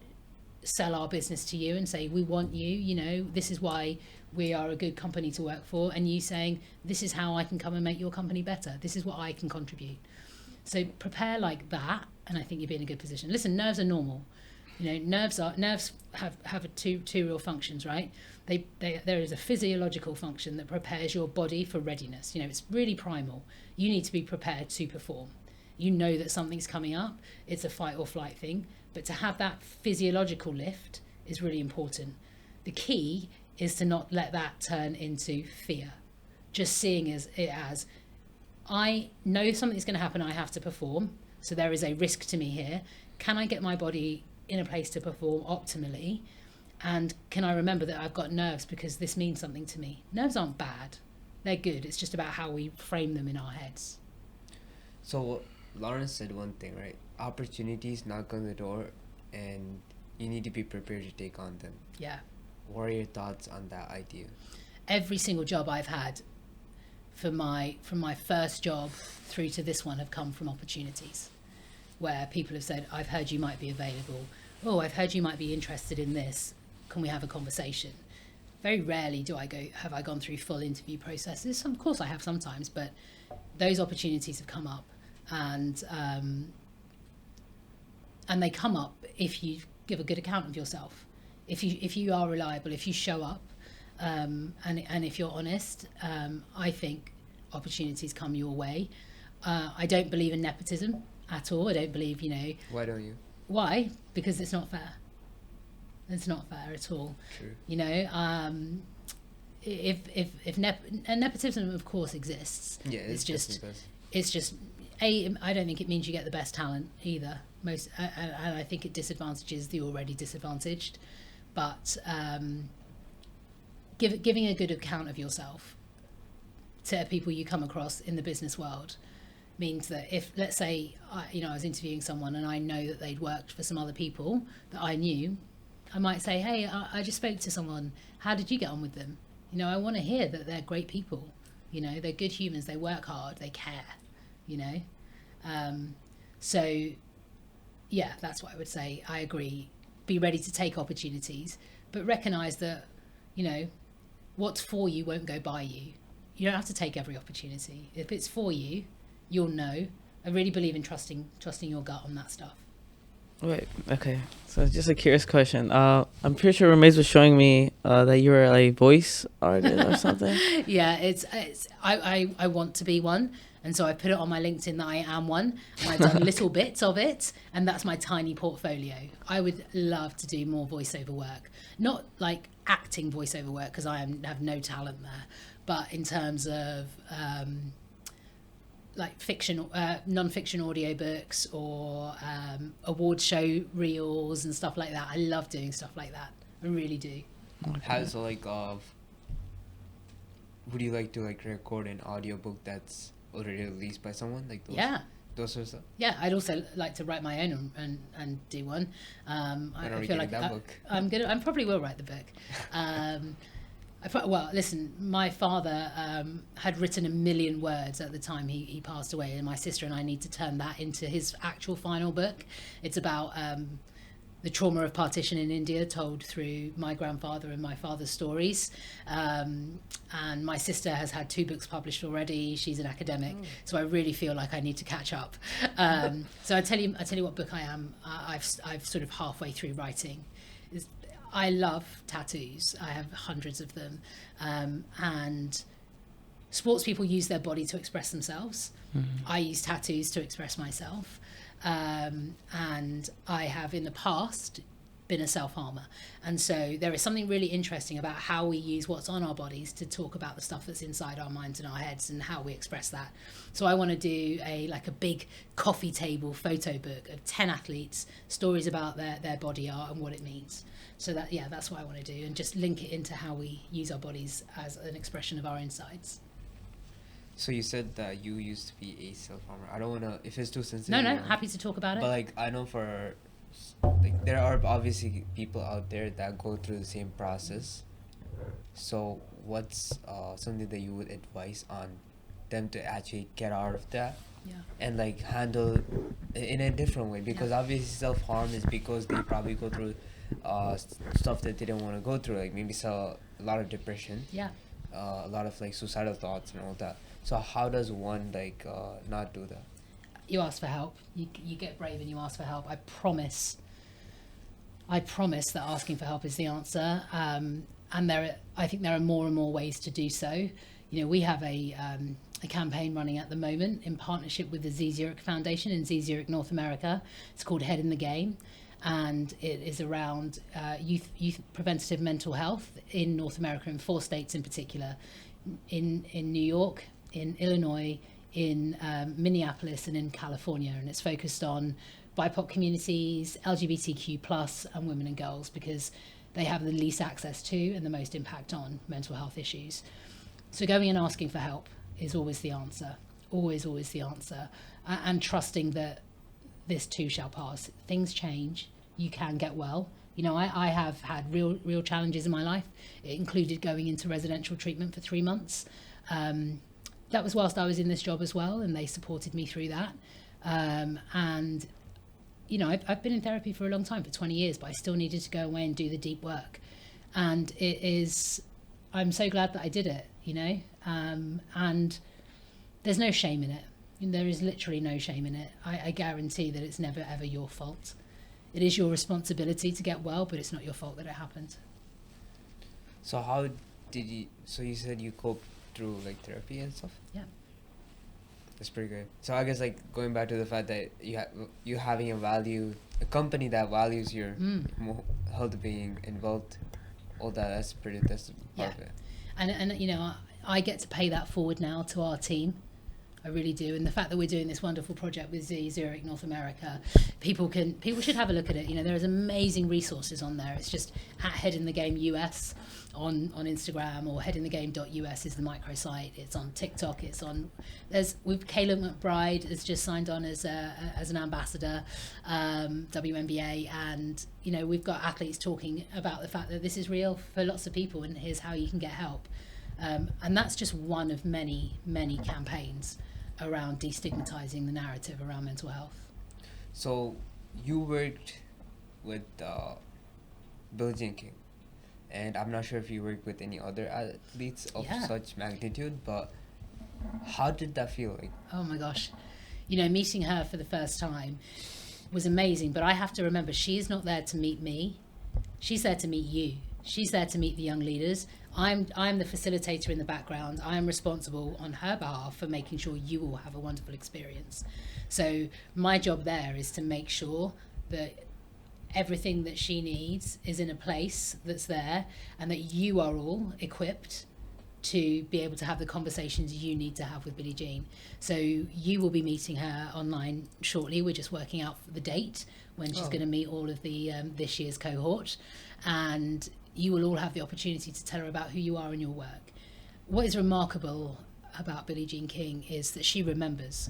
sell our business to you and say, we want you, this is why we are a good company to work for. And you saying, this is how I can come and make your company better. This is what I can contribute. So prepare like that, and I think you'll be in a good position. Listen, nerves are normal. Nerves have two real functions, right? There is a physiological function that prepares your body for readiness. It's really primal. You need to be prepared to perform. You know that something's coming up. It's a fight or flight thing. But to have that physiological lift is really important. The key is to not let that turn into fear. Just seeing it as, I know something's going to happen, I have to perform. So there is a risk to me here. Can I get my body in a place to perform optimally? And can I remember that I've got nerves because this means something to me? Nerves aren't bad. They're good. It's just about how we frame them in our heads. So Lawrence said one thing, right? Opportunities knock on the door and you need to be prepared to take on them. Yeah. What are your thoughts on that idea? Every single job I've had from my first job through to this one have come from opportunities where people have said, I've heard you might be available. Oh, I've heard you might be interested in this. Can we have a conversation? Very rarely have I gone through full interview processes. Of course I have sometimes, but those opportunities have come up, and they come up if you give a good account of yourself. If you are reliable, if you show up, and if you're honest, I think opportunities come your way. I don't believe in nepotism at all. I don't believe, Why don't you? Why? Because it's not fair. It's not fair at all. True. If nepotism of course exists. Yeah, it's just I don't think it means you get the best talent either. And I think it disadvantages the already disadvantaged. But giving a good account of yourself to people you come across in the business world means that if, let's say, I was interviewing someone and I know that they'd worked for some other people that I knew, I might say, hey, I just spoke to someone. How did you get on with them? I want to hear that they're great people. They're good humans. They work hard. They care. So, yeah, that's what I would say. I agree. Be ready to take opportunities, but recognise that, what's for you won't go by you. You don't have to take every opportunity. If it's for you, you'll know. I really believe in trusting your gut on that stuff. Wait, okay. So just a curious question. I'm pretty sure Ramesh was showing me that you were a voice artist or something. Yeah, I want to be one, and so I put it on my LinkedIn that I am one, and I've done little bits of it, and that's my tiny portfolio. I would love to do more voiceover work, not like acting voiceover work because have no talent there, but in terms of like fiction, non-fiction audiobooks or award show reels and stuff like that. I love doing stuff like that. I really do. Has like would you like to like record an audiobook that's already released by someone, like those? Yeah. Those sort of stuff. Yeah, I'd also like to write my own and do one. When are I we feel getting like that book? I probably will write the book. Well, listen, my father had written 1 million words at the time he passed away, and my sister and I need to turn that into his actual final book. It's about the trauma of partition in India, told through my grandfather and my father's stories. And my sister has had 2 books published already. She's an academic, so I really feel like I need to catch up. So I tell you what book I am. I've sort of halfway through writing. I love tattoos. I have hundreds of them, and sports people use their body to express themselves. I use tattoos to express myself. And I have in the past been a self-harmer, and so there is something really interesting about how we use what's on our bodies to talk about the stuff that's inside our minds and our heads and how we express that. So I want to do a big coffee table photo book of 10 athletes, stories about their body art and what it means. So that's what I want to do, and just link it into how we use our bodies as an expression of our insides. So you said that you used to be a self-harmer. I don't want to, if it's too sensitive. No, happy to talk about it. But like, I know for, like, there are obviously people out there that go through the same process. So what's something that you would advise on them to actually get out of that? Yeah. And like handle in a different way? Because obviously self-harm is because they probably go through stuff that they don't want to go through, like maybe a lot of depression. Yeah. A lot of like suicidal thoughts and all that. So how does one like not do that? You ask for help. You get brave and you ask for help. I promise that asking for help is the answer. And I think there are more and more ways to do so. You know, we have a campaign running at the moment in partnership with the Z Zurich Foundation in Z Zurich North America. It's called Head in the Game, and it is around youth preventative mental health in North America, in 4 states in particular, in New York, in Illinois, in Minneapolis, and in California. And it's focused on BIPOC communities, LGBTQ+, and women and girls, because they have the least access to and the most impact on mental health issues. So going and asking for help is always the answer, always the answer, and trusting that this too shall pass. Things change. You can get well. You know, I have had real challenges in my life. It included going into residential treatment for 3 months. That was whilst I was in this job as well, and they supported me through that. And, you know, I've been in therapy for a long time, for 20 years, but I still needed to go away and do the deep work. And I'm so glad that I did it, you know, and there's no shame in it. There is literally no shame in it. I guarantee that it's never, ever your fault. It is your responsibility to get well, but it's not your fault that it happened. So how did you, so you said you coped through like therapy and stuff? Yeah. That's pretty good. So I guess like going back to the fact that you having a company that values your health being involved, all that's part of it. And you know, I get to pay that forward now to our team. I really do. And the fact that we're doing this wonderful project with Z Zurich North America, people should have a look at it. You know, there's amazing resources on there. It's just at Head in the Game US on Instagram, or headinthegame.us is the microsite. It's on TikTok. With Caleb McBride has just signed on as an ambassador, WNBA, and you know, we've got athletes talking about the fact that this is real for lots of people, and here's how you can get help. And that's just one of many campaigns around destigmatizing the narrative around mental health. So you worked with Bill Jenkins, and I'm not sure if you worked with any other athletes of such magnitude, but how did that feel like? Oh my gosh, you know, meeting her for the first time was amazing, but I have to remember, she's not there to meet me, she's there to meet you. She's there to meet the young leaders. I'm the facilitator in the background. I am responsible on her behalf for making sure you all have a wonderful experience. So my job there is to make sure that everything that she needs is in a place that's there, and that you are all equipped to be able to have the conversations you need to have with Billie Jean. So you will be meeting her online shortly. We're just working out the date when she's going to meet all of the this year's cohort, and you will all have the opportunity to tell her about who you are and your work. What is remarkable about Billie Jean King is that she remembers,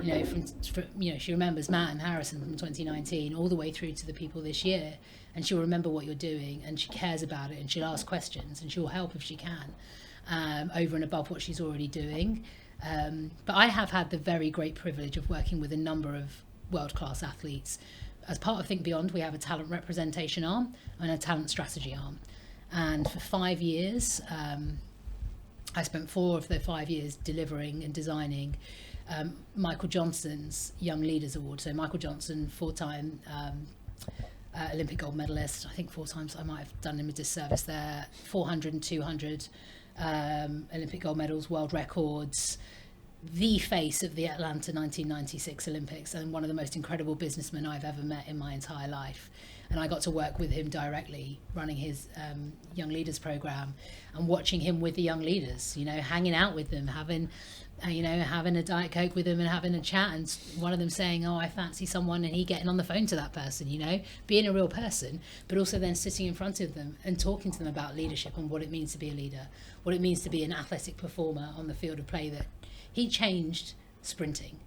she remembers Matt and Harrison from 2019 all the way through to the people this year, and she'll remember what you're doing, and she cares about it, and she'll ask questions, and she'll help if she can, over and above what she's already doing. But I have had the very great privilege of working with a number of world-class athletes. As part of Think Beyond, we have a talent representation arm and a talent strategy arm. And for 5 years, I spent 4 of the 5 years delivering and designing Michael Johnson's Young Leaders Award. So Michael Johnson, 4-time Olympic gold medalist. I think 4 times I might have done him a disservice there. 400 and 200 Olympic gold medals, world records. The face of the Atlanta 1996 Olympics, and one of the most incredible businessmen I've ever met in my entire life. And I got to work with him directly, running his Young Leaders program, and watching him with the young leaders, hanging out with them, having a Diet Coke with them and having a chat, and one of them saying, oh, I fancy someone, and he getting on the phone to that person, being a real person, but also then sitting in front of them and talking to them about leadership and what it means to be a leader, what it means to be an athletic performer on the field of play. That he changed sprinting.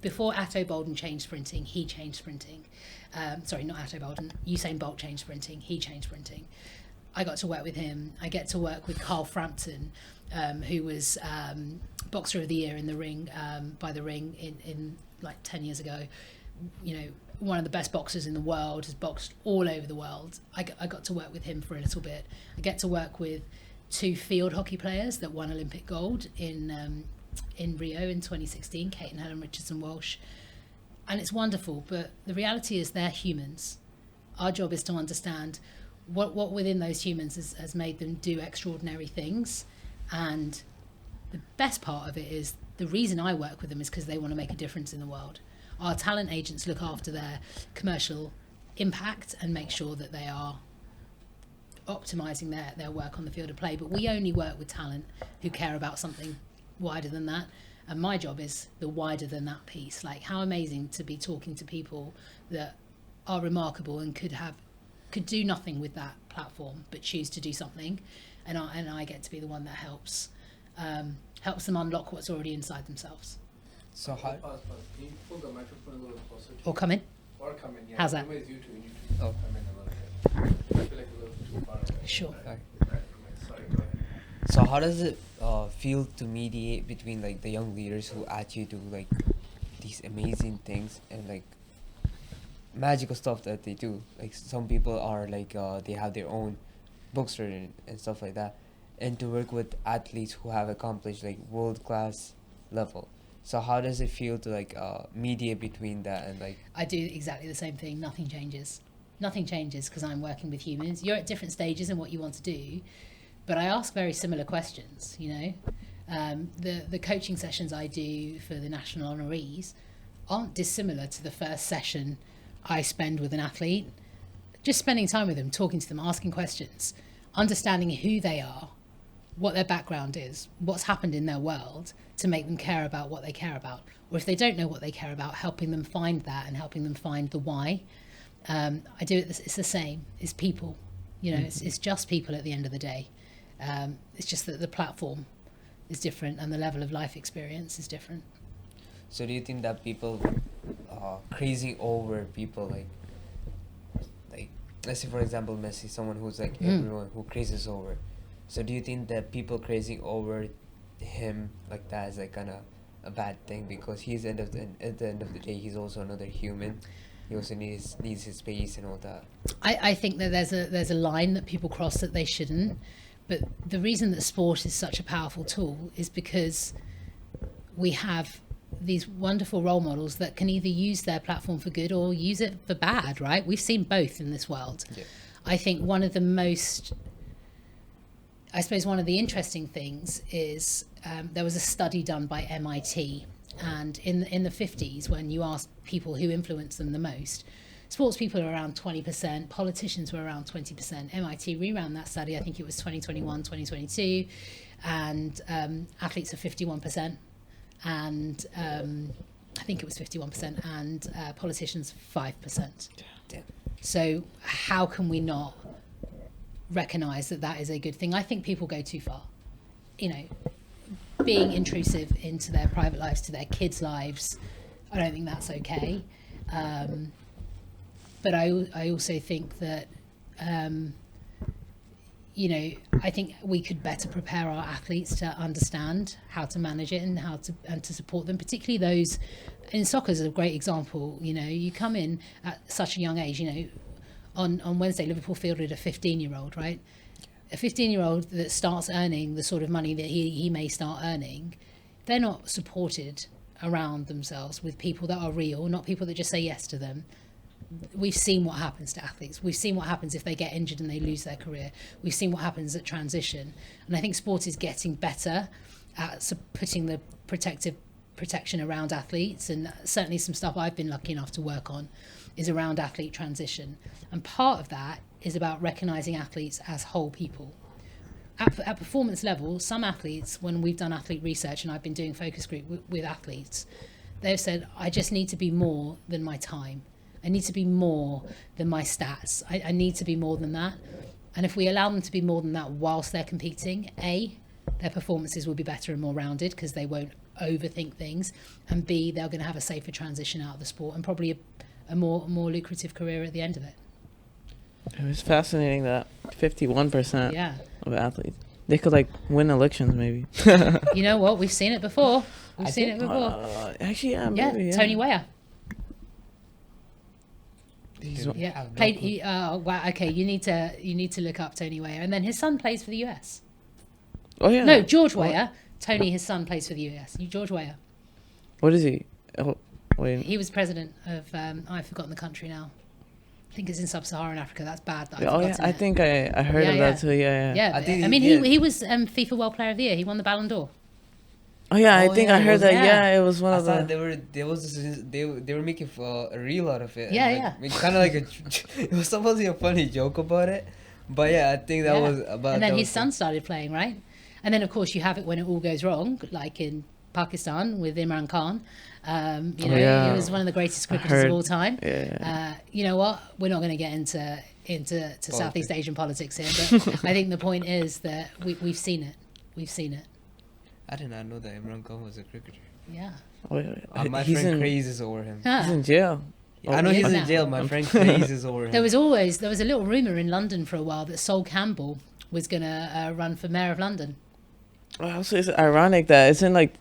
Before Atto Bolden changed sprinting, he changed sprinting. Sorry, not Atto Bolden. Usain Bolt changed sprinting. He changed sprinting. I got to work with him. I get to work with Carl Frampton, who was Boxer of the Year in the ring, by the ring in like 10 years ago. One of the best boxers in the world, has boxed all over the world. I got to work with him for a little bit. I get to work with 2 field hockey players that won Olympic gold in Rio in 2016, Kate and Helen Richardson-Walsh. And it's wonderful, but the reality is they're humans. Our job is to understand what within those humans has made them do extraordinary things. And the best part of it is the reason I work with them is because they want to make a difference in the world. Our talent agents look after their commercial impact and make sure that they are optimizing their work on the field of play, but we only work with talent who care about something wider than that. And my job is the wider than that piece. Like, how amazing to be talking to people that are remarkable and could do nothing with that platform but choose to do something, and I get to be the one that helps them unlock what's already inside themselves. So how? Pause. Can you pull the microphone a little closer? Or come in. Yeah. How's that? You two need to come in a little bit. I feel like a little too far away. Sure. Okay. Right, sorry, go ahead. So how does it feel to mediate between like the young leaders who actually do like these amazing things and like magical stuff that they do? Like some people are like they have their own books written and stuff like that, and to work with athletes who have accomplished like world-class level. So how does it feel to like mediate between that and like? I do exactly the same thing. Nothing changes because I'm working with humans. You're at different stages in what you want to do, but I ask very similar questions. The coaching sessions I do for the national honorees aren't dissimilar to the first session I spend with an athlete. Just spending time with them, talking to them, asking questions, understanding who they are, what their background is, what's happened in their world to make them care about what they care about. Or if they don't know what they care about, helping them find that and helping them find the why. I do it, it's the same, it's people. It's just people at the end of the day. It's just that the platform is different and the level of life experience is different. So do you think that people crazy over people like let's say for example Messi, someone who's like everyone who crazes over. So do you think that people crazing over him like that is like kind of a bad thing, because he's at the end of the day he's also another human. He also needs his space and all that. I think that there's a line that people cross that they shouldn't. But the reason that sport is such a powerful tool is because we have these wonderful role models that can either use their platform for good or use it for bad, right? We've seen both in this world. Yeah. I think one of the interesting things is there was a study done by MIT, and in the 50s, when you asked people who influenced them the most, sports people are around 20%, politicians were around 20%. MIT reran that study, I think it was 2021, 2022, and athletes are 51%, and I think it was 51%, and politicians 5%. Damn. So how can we not recognise that that is a good thing? I think people go too far. You know, being intrusive into their private lives, to their kids' lives, I don't think that's okay. But I also think that, you know, I think we could better prepare our athletes to understand how to manage it and to support them, particularly those in soccer is a great example. You know, you come in at such a young age. You know, on Wednesday, Liverpool fielded a 15-year-old, right? A 15-year-old that starts earning the sort of money that he may start earning, they're not supported around themselves with people that are real, not people that just say yes to them. We've seen what happens to athletes. We've seen what happens if they get injured and they lose their career. We've seen what happens at transition. And I think sport is getting better at putting the protection around athletes, and certainly some stuff I've been lucky enough to work on is around athlete transition. And part of that is about recognising athletes as whole people. At performance level, some athletes, when we've done athlete research and I've been doing focus group with athletes, they've said, I just need to be more than my time. I need to be more than my stats. I need to be more than that. And if we allow them to be more than that whilst they're competing, A, their performances will be better and more rounded because they won't overthink things, and B, they're going to have a safer transition out of the sport and probably a more lucrative career at the end of it. It was fascinating that 51% Yeah. of athletes, they could like win elections maybe. You know what? We've seen it before. Actually, yeah, maybe, yeah. Tony Weah. He's Yeah, played. Wow. Okay, you need to look up Tony Weah, and then his son plays for the US. Oh yeah. No, George Weah. Tony, his son, plays for the US. George Weah. What is he? Oh, wait. He was president of. I've forgotten the country now. I think it's in sub-Saharan Africa. That's bad. That I've Oh yeah, forgotten I it. think I heard of that too. Yeah. Yeah, I think I mean, he he was FIFA World Player of the Year. He won the Ballon d'Or. Oh yeah, I Oh, think yeah, I it heard was- that. yeah. Yeah, it was one I of thought the. they were making a reel out of it. Yeah, and, like, kind of like it was supposed to be a funny joke about it, but yeah, I think that Yeah. was about. And then that his was son started playing, right? And then, of course, you have it when it all goes wrong, like in Pakistan with Imran Khan. You know, yeah. he was one of the greatest I cricketers of heard- all time. Yeah. You know what? We're not going to get into Southeast Asian politics here, but I think the point is that we've seen it. We've seen it. I did not know that Imran Khan was a cricketer. Yeah. Oh, yeah. My He's friend in, crazes over him. Ah. He's in jail. Yeah, I know he's is in now. jail. My friend crazes over him. There was a little rumour in London for a while that Sol Campbell was going to run for mayor of London. Also, it's ironic that isn't like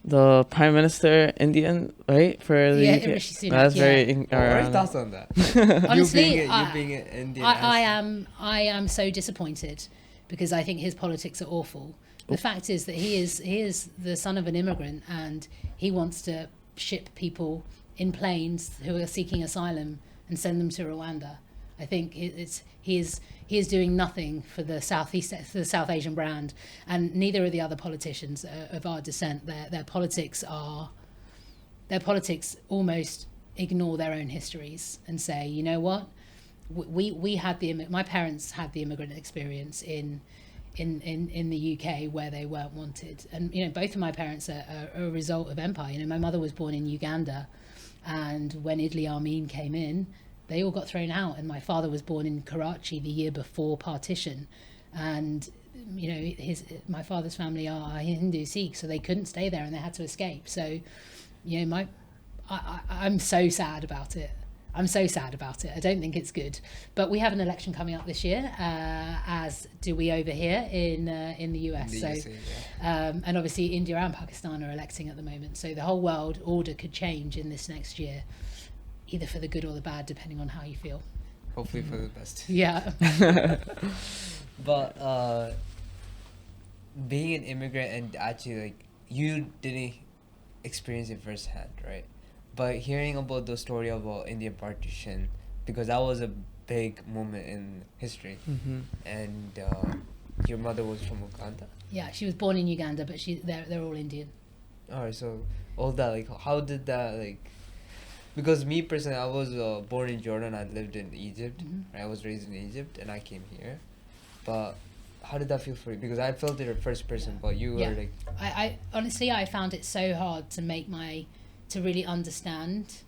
the prime minister Indian, right? For the Yeah, UK. Rishi Sunak, That's yeah. very What are your ironic. thoughts on that? Honestly, you being an Indian. I am so disappointed because I think his politics are awful. The fact is that he is the son of an immigrant, and he wants to ship people in planes who are seeking asylum and send them to Rwanda. I think he is doing nothing for the South Asian brand, and neither are the other politicians of our descent. Their politics almost ignore their own histories and say, you know what, we had my parents had the immigrant experience in the UK where they weren't wanted, and you know both of my parents are a result of empire. You know, my mother was born in Uganda, and when Idi Amin came in, they all got thrown out, and my father was born in Karachi the year before partition, and you know my father's family are Hindu Sikh, so they couldn't stay there and they had to escape. So you know I'm so sad about it. I'm so sad about it. I don't think it's good. But we have an election coming up this year, as do we over here in the US. So, and obviously India and Pakistan are electing at the moment. So the whole world order could change in this next year, either for the good or the bad, depending on how you feel. Hopefully for the best. Yeah. But being an immigrant and actually like you didn't experience it firsthand, right? But hearing about the story about Indian partition, because that was a big moment in history, and your mother was from Uganda. Yeah, she was born in Uganda, but they're all Indian. Alright, so all that, like, how did that, like, Because me personally, I was born in Jordan. I lived in Egypt. Mhm. Right? I was raised in Egypt, and I came here. But how did that feel for you? Because I felt it at first person, but you Yeah. were like, I honestly, I found it so hard to really understand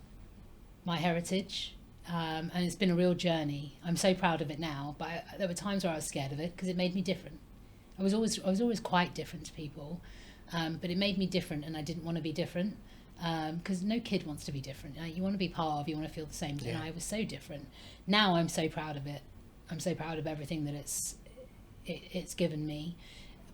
my heritage. And it's been a real journey. I'm so proud of it now, but there were times where I was scared of it because it made me different. I was always quite different to people, but it made me different, and I didn't want to be different because no kid wants to be different. You want to be part of, you want to feel the same. Yeah. And I was so different. Now I'm so proud of it. I'm so proud of everything that it's given me,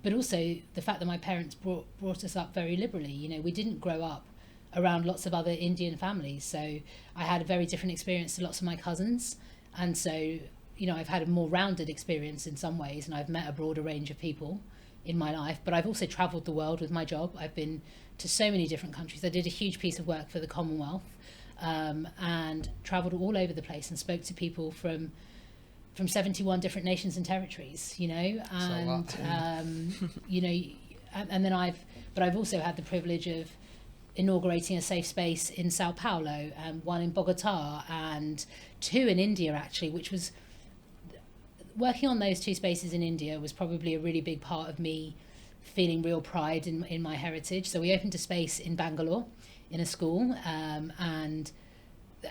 but also the fact that my parents brought us up very liberally. You know, we didn't grow up around lots of other Indian families, so I had a very different experience to lots of my cousins, and so, you know, I've had a more rounded experience in some ways, and I've met a broader range of people in my life. But I've also travelled the world with my job. I've been to so many different countries. I did a huge piece of work for the Commonwealth, and travelled all over the place and spoke to people from 71 different nations and territories, you know, and you know, and then I've also had the privilege of inaugurating a safe space in Sao Paulo, and one in Bogota, and two in India actually, which was working on those two spaces in India was probably a really big part of me feeling real pride in my heritage. So we opened a space in Bangalore in a school, and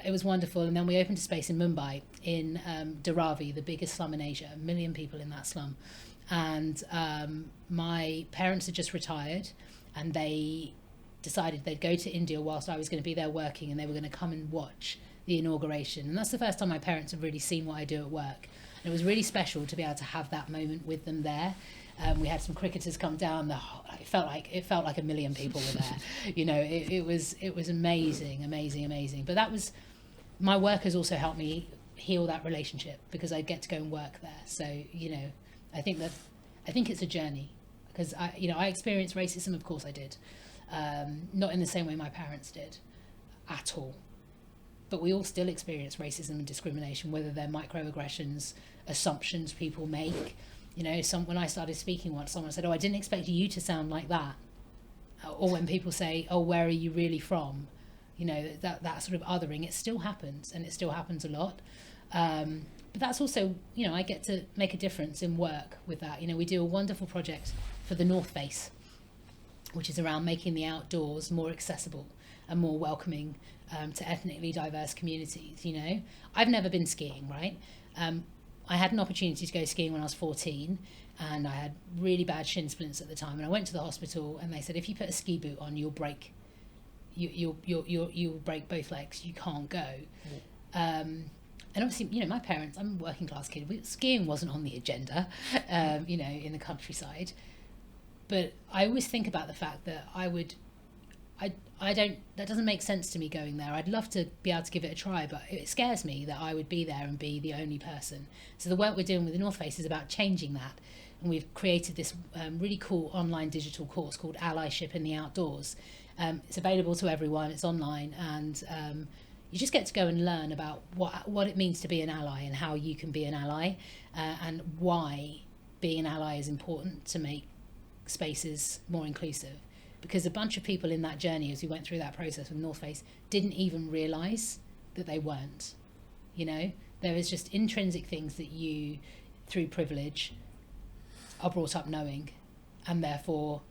it was wonderful. And then we opened a space in Mumbai in Dharavi, the biggest slum in Asia, 1 million people in that slum. And my parents had just retired, and they decided they'd go to India whilst I was going to be there working, and they were going to come and watch the inauguration. And that's the first time my parents have really seen what I do at work. And it was really special to be able to have that moment with them there. We had some cricketers come down. It felt like 1 million people were there. You know, it was amazing. But that was, my work has also helped me heal that relationship because I get to go and work there. So, you know, I think it's a journey, because I experienced racism. Of course I did. Not in the same way my parents did at all, but we all still experience racism and discrimination, whether they're microaggressions, assumptions people make. You know, when I started speaking once, someone said, "Oh, I didn't expect you to sound like that," or when people say, "Oh, where are you really from?" You know, that sort of othering, it still happens, and it still happens a lot. But that's also, you know, I get to make a difference in work with that. You know, we do a wonderful project for the North Face, which is around making the outdoors more accessible and more welcoming to ethnically diverse communities. You know, I've never been skiing, right? I had an opportunity to go skiing when I was 14, and I had really bad shin splints at the time. And I went to the hospital, and they said, if you put a ski boot on, you'll break both legs. You can't go. And obviously, you know, my parents, I'm a working class kid. Skiing wasn't on the agenda, you know, in the countryside. But I always think about the fact that that doesn't make sense to me going there. I'd love to be able to give it a try, but it scares me that I would be there and be the only person. So the work we're doing with the North Face is about changing that. And we've created this really cool online digital course called Allyship in the Outdoors. It's available to everyone, it's online, and you just get to go and learn about what it means to be an ally and how you can be an ally, and why being an ally is important to make spaces more inclusive. Because a bunch of people in that journey, as we went through that process with North Face, didn't even realise that they weren't. You know, there is just intrinsic things that you, through privilege, are brought up knowing, and therefore,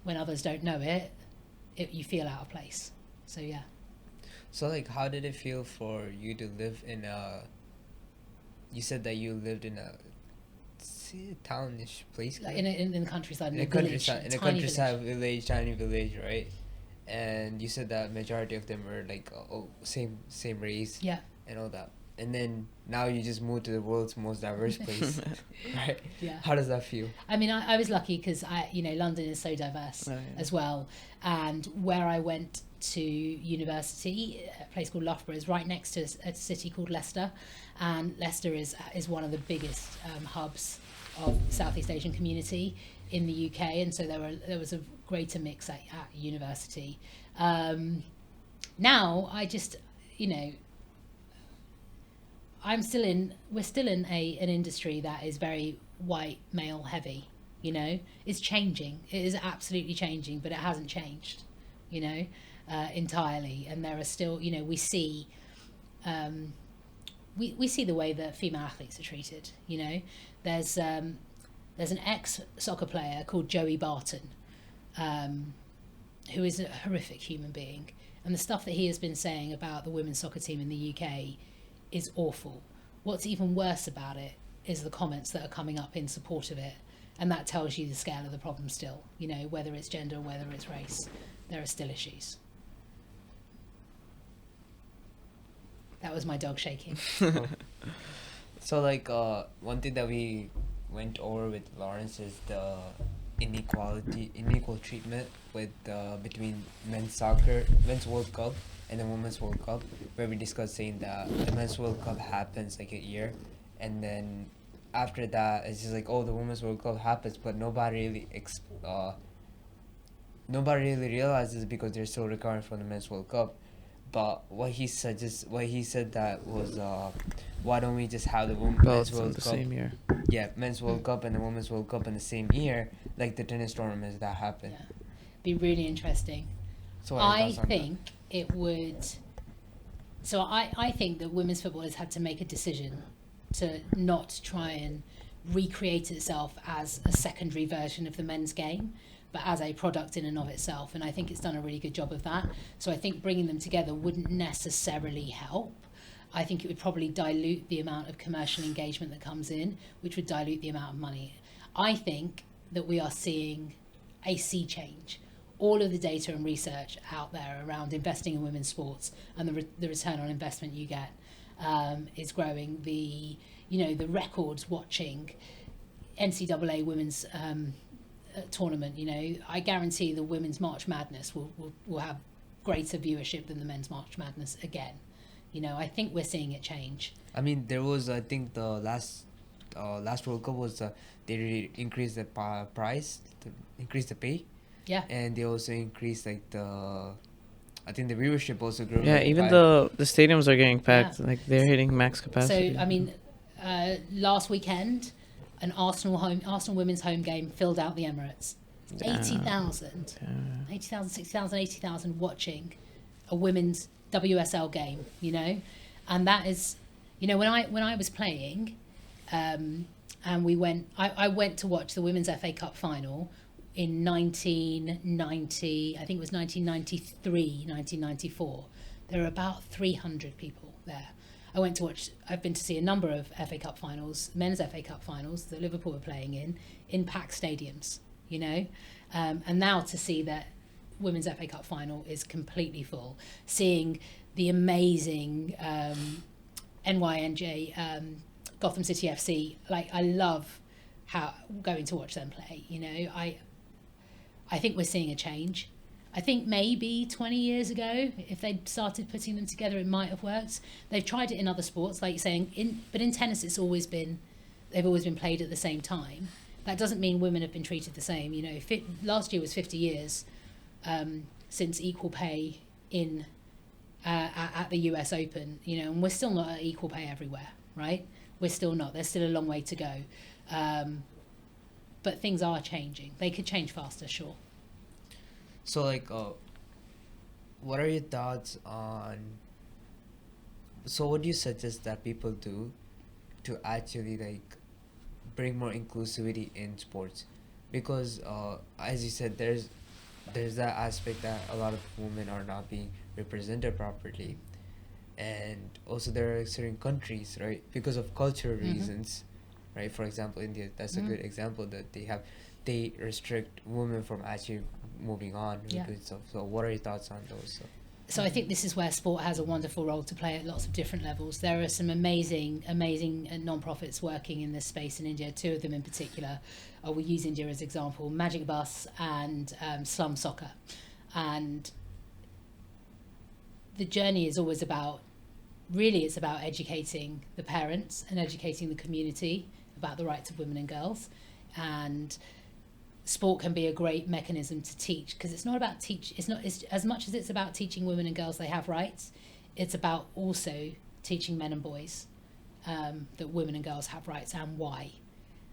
when others don't know it, you feel out of place. So yeah. So like, how did it feel for you to live in a? You said that you lived in a townish place, Like in the countryside, in a countryside village, tiny village, right? And you said that majority of them were like same race, Yeah. and all that. And then now you just moved to the world's most diverse place, right? Yeah. How does that feel? I mean, I was lucky because London is so diverse as well, and where I went to university, a place called Loughborough, is right next to a city called Leicester, and Leicester is one of the biggest hubs of Southeast Asian community in the UK, and so there was a greater mix at university. Now I just, you know, we're still in an industry that is very white male heavy. You know, it's changing. It is absolutely changing, but it hasn't changed. You know, entirely, and there are still, you know, we see the way that female athletes are treated. You know, there's an ex soccer player called Joey Barton, who is a horrific human being, and the stuff that he has been saying about the women's soccer team in the UK is awful. What's even worse about it is the comments that are coming up in support of it, and that tells you the scale of the problem still. You know, whether it's gender or whether it's race, there are still issues. That was my dog shaking. So like one thing that we went over with Lawrence is the unequal treatment with between men's World Cup and the women's World Cup, where we discussed saying that the men's World Cup happens like a year, and then after that it's just like, oh, the women's World Cup happens, but nobody really realizes because they're still recovering from the men's World Cup. But what he said that was why don't we just have the men's Both in World the Cup? same year. Yeah, men's World Cup and the women's World Cup in the same year, like the tennis tournaments that happen. Yeah. Be really interesting. So what are your I thoughts on that? think it would. So I think that women's football has had to make a decision to not try and recreate itself as a secondary version of the men's game, but as a product in and of itself. And I think it's done a really good job of that. So I think bringing them together wouldn't necessarily help. I think it would probably dilute the amount of commercial engagement that comes in, which would dilute the amount of money. I think that we are seeing a sea change. All of the data and research out there around investing in women's sports and the return on investment you get is growing. The records watching NCAA women's tournament, you know, I guarantee the women's March Madness will have greater viewership than the men's March Madness again. You know, I think we're seeing it change. I mean, there was, I think the last World Cup was they increased the price, increased the pay. Yeah. And they also increased like I think the viewership also grew. Yeah, like even the stadiums are getting packed. Yeah. Like they're hitting max capacity. So I mean, last weekend, an Arsenal women's home game filled out the Emirates. 80,000, 60,000, 80,000 watching a women's WSL game. You know, and that is, you know, when I was playing, and I went to watch the Women's FA Cup final in 1990, I think it was 1993, 1994. There were about 300 people there. I've been to see a number of FA Cup finals, men's FA Cup finals that Liverpool were playing in packed stadiums, you know. And now to see that women's FA Cup final is completely full, seeing the amazing NYNJ, Gotham City FC, like I love going to watch them play, you know. I think we're seeing a change. I think maybe 20 years ago, if they'd started putting them together, it might have worked. They've tried it in other sports, like you're saying, but in tennis, they've always been played at the same time. That doesn't mean women have been treated the same. You know, last year was 50 years since equal pay at the US Open. You know, and we're still not at equal pay everywhere, right? We're still not. There's still a long way to go. But things are changing. They could change faster, sure. So like, what are your thoughts on? So what do you suggest that people do to actually like bring more inclusivity in sports? Because as you said, there's that aspect that a lot of women are not being represented properly, and also there are certain countries, right, because of cultural reasons, right? For example, India, that's a good example that they restrict women from actually moving on with good stuff. So what are your thoughts on those? So I think this is where sport has a wonderful role to play at lots of different levels. There are some amazing non-profits working in this space in India. Two of them in particular, we'll use India as example, Magic Bus and Slum Soccer. And the journey is always about educating the parents and educating the community about the rights of women and girls. And sport can be a great mechanism to teach, because it's as much as it's about teaching women and girls they have rights, it's about also teaching men and boys that women and girls have rights and why.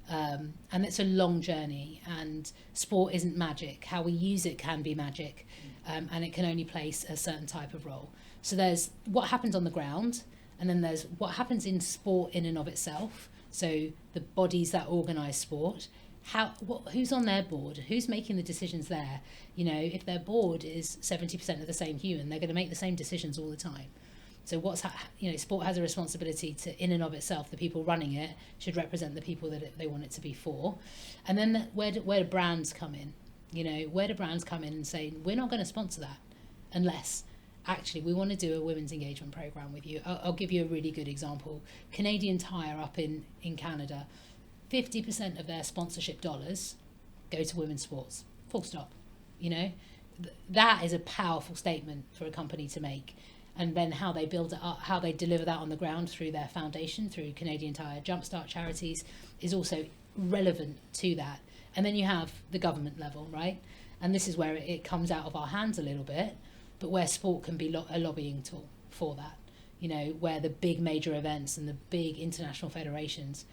And it's a long journey, and sport isn't magic. How we use it can be magic, and it can only place a certain type of role. So there's what happens on the ground, and then there's what happens in sport in and of itself. So the bodies that organise sport, who's on their board, who's making the decisions there. You know, if their board is 70% of the same human, they're going to make the same decisions all the time. So sport has a responsibility to, in and of itself, the people running it should represent the people that they want it to be for. And then where do brands come in? You know, where do brands come in and say, we're not going to sponsor that unless actually we want to do a women's engagement program with you. I'll give you a really good example. Canadian Tire up in Canada, 50% of their sponsorship dollars go to women's sports, full stop. You know, that is a powerful statement for a company to make. And then how they build it up, how they deliver that on the ground through their foundation, through Canadian Tire Jumpstart charities, is also relevant to that. And then you have the government level, right? And this is where it comes out of our hands a little bit, but where sport can be a lobbying tool for that. You know, where the big major events and the big international federations,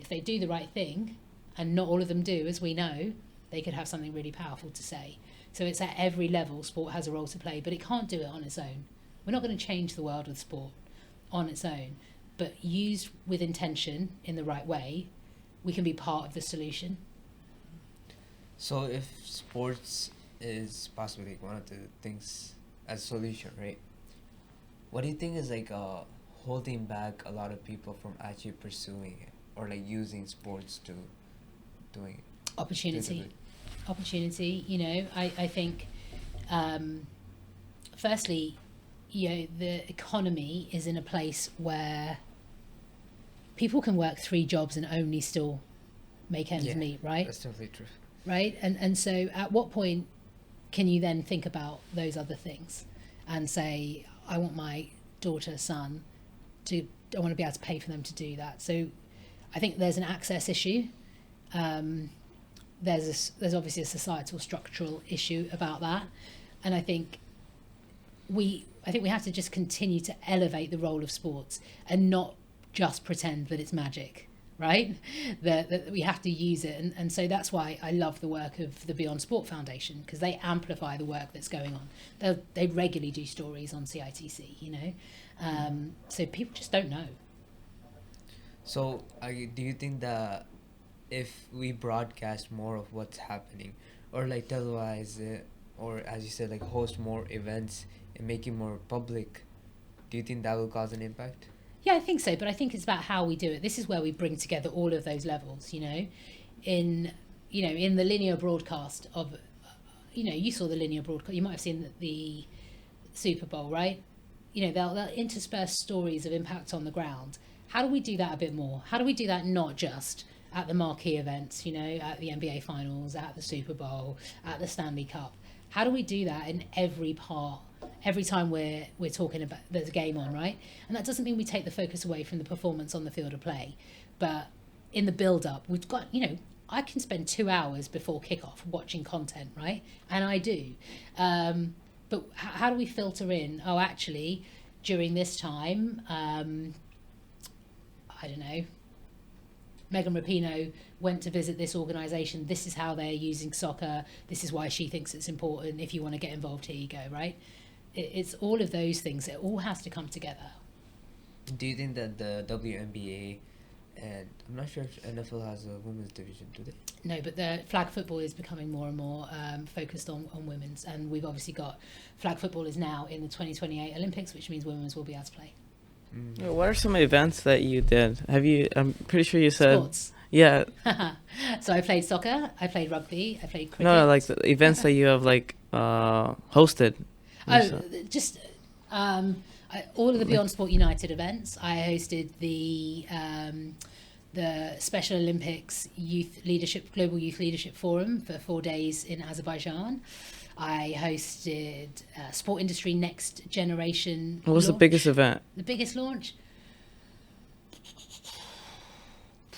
if they do the right thing, and not all of them do, as we know, they could have something really powerful to say. So it's at every level sport has a role to play, but it can't do it on its own. We're not going to change the world with sport on its own, but used with intention in the right way, we can be part of the solution. So if sports is possibly one of the things as solution, right? What do you think is like holding back a lot of people from actually pursuing it or like using sports to doing it? Opportunity. You know, I think firstly, you know, the economy is in a place where people can work 3 jobs and only still make ends meet, right? That's definitely true. Right? And so at what point can you then think about those other things and say, I want my daughter, son, I want to be able to pay for them to do that. So I think there's an access issue. There's obviously a societal structural issue about that. And I think we have to just continue to elevate the role of sports and not just pretend that it's magic, right? That we have to use it. And so that's why I love the work of the Beyond Sport Foundation, because they amplify the work that's going on. They regularly do stories on CITC, you know. So people just don't know. So do you think that if we broadcast more of what's happening or like televise it, or as you said, like host more events and make it more public, do you think that will cause an impact? Yeah, I think so, but I think it's about how we do it. This is where we bring together all of those levels, you know, in the linear broadcast of, you know, you saw the linear broadcast, you might have seen the Super Bowl, right? You know, they'll intersperse stories of impact on the ground. How do we do that a bit more? How do we do that not just at the marquee events, you know, at the NBA Finals, at the Super Bowl, at the Stanley Cup? How do we do that in every part, every time we're talking about there's a game on, right? And that doesn't mean we take the focus away from the performance on the field of play, but in the build-up, we've got, you know, I can spend 2 hours before kickoff watching content, right? And I do. But how do we filter in? Oh, actually, during this time, I don't know, Megan Rapinoe went to visit this organisation. This is how they're using soccer. This is why she thinks it's important. If you want to get involved, here you go, right? It's all of those things. It all has to come together. Do you think that the WNBA, and I'm not sure if NFL has a women's division, do they? No, but the flag football is becoming more and more focused on women's. And we've obviously got flag football is now in the 2028 Olympics, which means women's will be able to play. What are some events that you did? I'm pretty sure you said... Sports. Yeah. So I played soccer, I played rugby, I played cricket. No, like the events that you have like hosted. Just all of the Beyond Sport United events. I hosted the Special Olympics Global Youth Leadership Forum for 4 days in Azerbaijan. I hosted Sport Industry Next Generation. What was the biggest event? The biggest launch?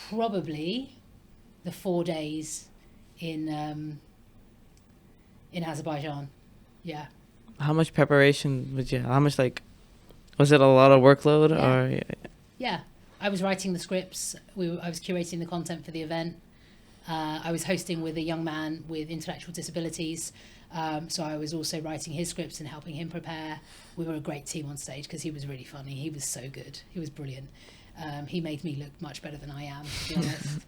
Probably the 4 days in Azerbaijan. Yeah. How much preparation would you? How much was it a lot of workload Yeah. or? Yeah. I was writing the scripts. I was curating the content for the event. I was hosting with a young man with intellectual disabilities. So I was also writing his scripts and helping him prepare. We were a great team on stage because he was really funny. He was so good. He was brilliant. He made me look much better than I am, to be honest.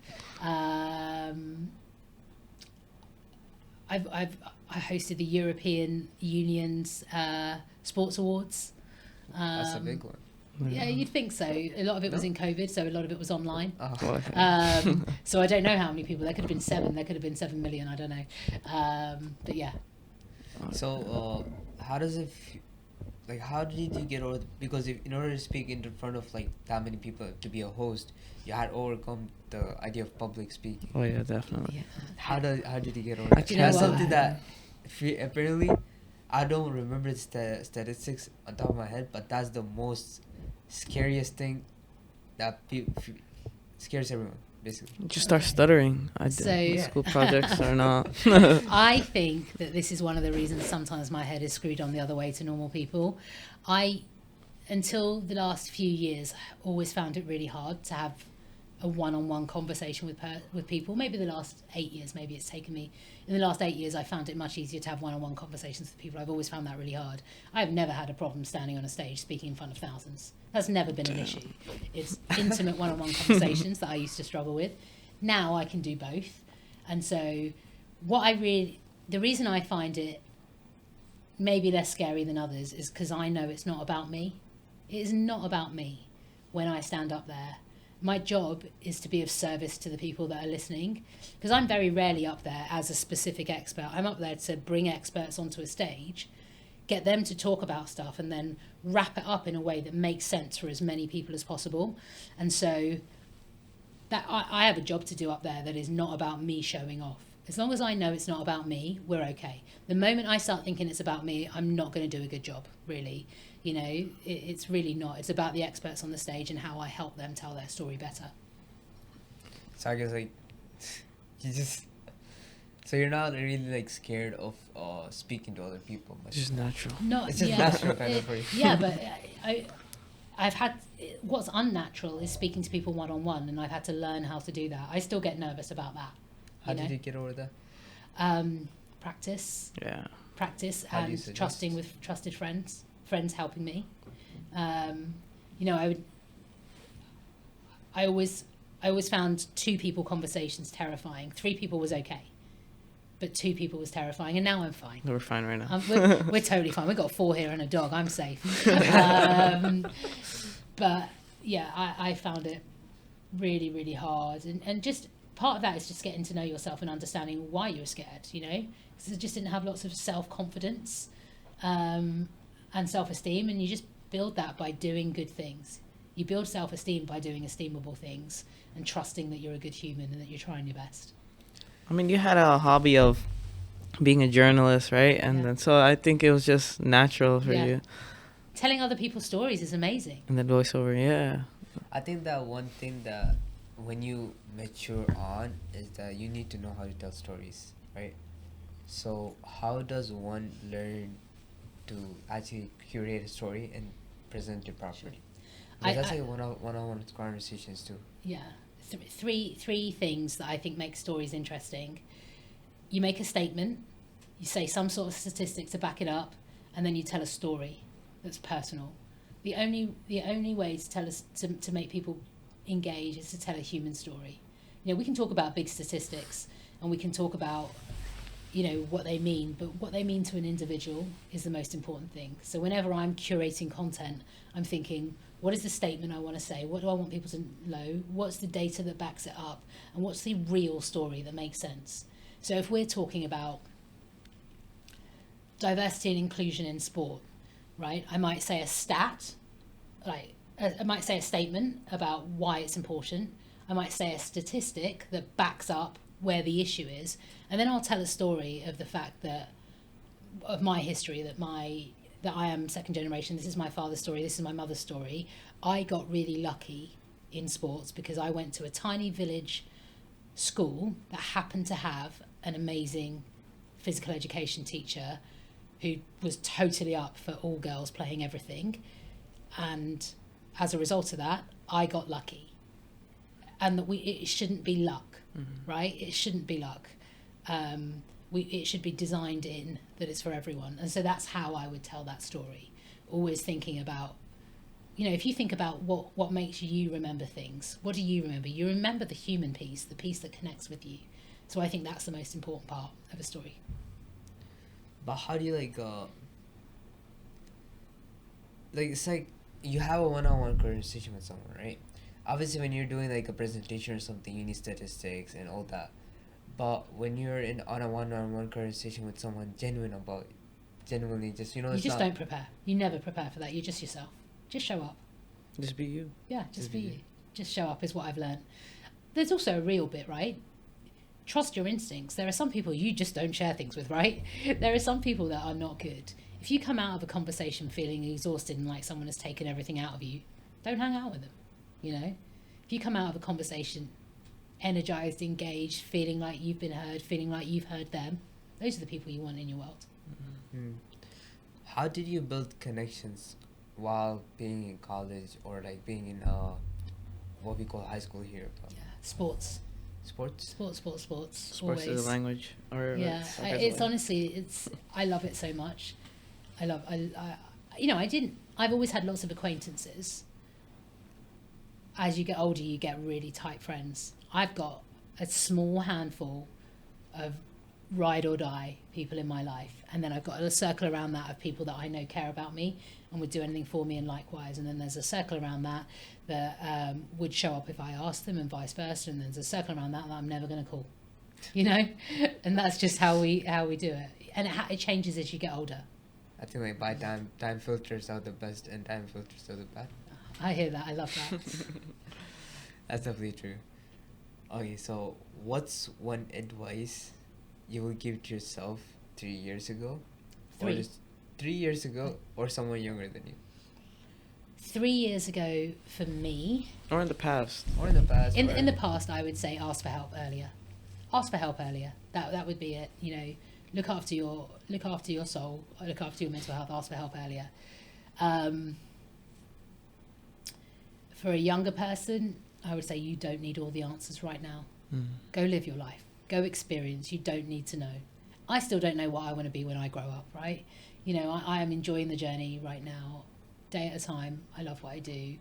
I hosted the European Union's Sports Awards. That's a big one. Yeah, you'd think so. A lot of it was in COVID, so a lot of it was online. Oh. So I don't know how many people. There could have been 7. There could have been 7 million. I don't know. But yeah. So, how does it? Like, how did you get over? Because in order to speak in front of like that many people to be a host, you had to overcome the idea of public speaking. Oh yeah, definitely. Yeah. How did you get over that? You know That's what? something that apparently I don't remember the statistics on top of my head, but that's the most scariest thing that scares everyone, basically. Just start stuttering. I did. So- My school projects are not. I think that this is one of the reasons sometimes my head is screwed on the other way to normal people. Until the last few years, always found it really hard to have a one-on-one conversation with people. Maybe the last 8 years, maybe it's taken me. In the last 8 years, I found it much easier to have one-on-one conversations with people. I've always found that really hard. I've never had a problem standing on a stage speaking in front of thousands. That's never been an issue. It's intimate one-on-one conversations that I used to struggle with. Now I can do both. And so the reason I find it maybe less scary than others is because I know it's not about me. It is not about me when I stand up there. My job is to be of service to the people that are listening, because I'm very rarely up there as a specific expert. I'm up there to bring experts onto a stage, get them to talk about stuff, and then wrap it up in a way that makes sense for as many people as possible. And so that I have a job to do up there that is not about me showing off. As long as I know it's not about me, we're okay. The moment I start thinking it's about me, I'm not going to do a good job, really. You know, it's really not. It's about the experts on the stage and how I help them tell their story better. So I guess like so you're not really like scared of speaking to other people much. Just natural. It's just natural kind of for you. Yeah, but I've had, what's unnatural is speaking to people one-on-one, and I've had to learn how to do that. I still get nervous about that. How did you get over that? Practice Yeah. How do you and suggest? trusting with trusted friends helping me. You know, I always found 2 people conversations terrifying. 3 people was okay, but 2 people was terrifying, and now I'm fine. We're fine right now. We're totally fine. We've got 4 here and a dog. I'm safe. But yeah, I found it really, really hard, and just part of that is just getting to know yourself and understanding why you're scared. You know, because I just didn't have lots of self-confidence and self-esteem, and you just build that by doing good things. You build self-esteem by doing esteemable things and trusting that you're a good human and that you're trying your best. I mean, you had a hobby of being a journalist, right? And Yeah. then so I think it was just natural for Yeah. you. Telling other people's stories is amazing. And then voiceover, yeah. I think that one thing that when you mature on is that you need to know how to tell stories, right? So how does one learn to actually curate a story and present it properly? I- Because that's I- like one-on-one conversations too. Yeah, three things that I think make stories interesting. You make a statement, you say some sort of statistic to back it up, and then you tell a story that's personal. The only way to tell us to make people engage is to tell a human story. You know, we can talk about big statistics and we can talk about, you know, what they mean, but what they mean to an individual is the most important thing. So whenever I'm curating content, I'm thinking, what is the statement I want to say? What do I want people to know? What's the data that backs it up? And what's the real story that makes sense? So if we're talking about diversity and inclusion in sport, right? I might say a stat, like I might say a statement about why it's important. I might say a statistic that backs up where the issue is, and then I'll tell a story of the fact that of my history, that I am second generation. This is my father's story. This is my mother's story. I got really lucky in sports because I went to a tiny village school that happened to have an amazing physical education teacher who was totally up for all girls playing everything, and as a result of that, I got lucky, and that it shouldn't be luck, right? It shouldn't be luck. It should be designed in that it's for everyone, and so that's how I would tell that story. Always thinking about, if you think about what makes you remember things, what do you remember? You remember the human piece, the piece that connects with you. So I think that's the most important part of a story. But how do you it's like you have a one-on-one conversation with someone, right? Obviously, when you're doing like a presentation or something, you need statistics and all that. But when you're on a one-on-one conversation with someone genuinely just, You it's just not, don't prepare. You never prepare for that. You're just yourself. Just show up. Just be you. Yeah, just be you. Just show up is what I've learned. There's also a real bit, right? Trust your instincts. There are some people you just don't share things with, right? There are some people that are not good. If you come out of a conversation feeling exhausted and like someone has taken everything out of you, don't hang out with them, If you come out of a conversation energized, engaged, feeling like you've been heard, feeling like you've heard them, those are the people you want in your world. Mm. How did you build connections while being in college or like being in what we call high school here? Yeah, sports. Sports? Sports. Sports Always. is a language. Or Yeah, it's honestly, I love it so much. I've always had lots of acquaintances. As you get older, you get really tight friends. I've got a small handful of ride or die people in my life, and then I've got a circle around that of people that I know care about me and would do anything for me, and likewise. And then there's a circle around that would show up if I asked them, and vice versa. And there's a circle around that I'm never going to call, and that's just how we do it. And it changes as you get older. I think like by time filters out the best and time filters out the bad. I hear that. I love that. That's definitely true. Okay, so what's one advice you would give to yourself 3 years ago? 3. Or just 3 years ago, or someone younger than you? 3 years ago for me. Or in the past. Or in the past. In the past, I would say ask for help earlier. Ask for help earlier. That would be it. Look after your soul. Look after your mental health. Ask for help earlier. For a younger person, I would say you don't need all the answers right now. Go live your life. Go experience. You don't need to know. I still don't know what I want to be when I grow up, right? I am enjoying the journey right now, day at a time. I love what I do.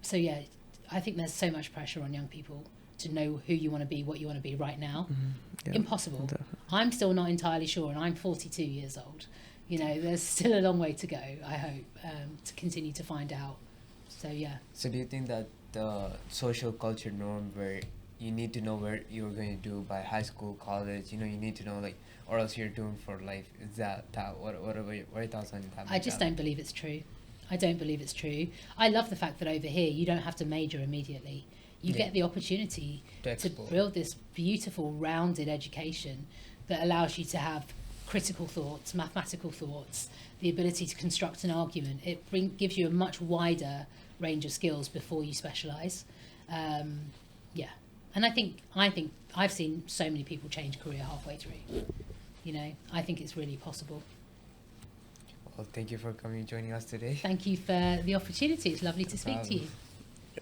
So yeah, I think there's so much pressure on young people to know who you want to be, what you want to be right now. Yeah, Impossible. definitely. I'm still not entirely sure, and I'm 42 years old. There's still a long way to go, I hope, to continue to find out. So yeah. So do you think that the social culture norm where you need to know where you're going to do by high school, college, you need to know or else you're doomed for life, is that what are your thoughts on that? I just don't believe it's true. I don't believe it's true. I love the fact that over here you don't have to major immediately. You get the opportunity to build this beautiful, rounded education that allows you to have critical thoughts, mathematical thoughts, the ability to construct an argument. It gives you a much wider range of skills before you specialise. And I think I've seen so many people change career halfway through. I think it's really possible. Well, thank you for coming and joining us today. Thank you for the opportunity. It's lovely to speak to you.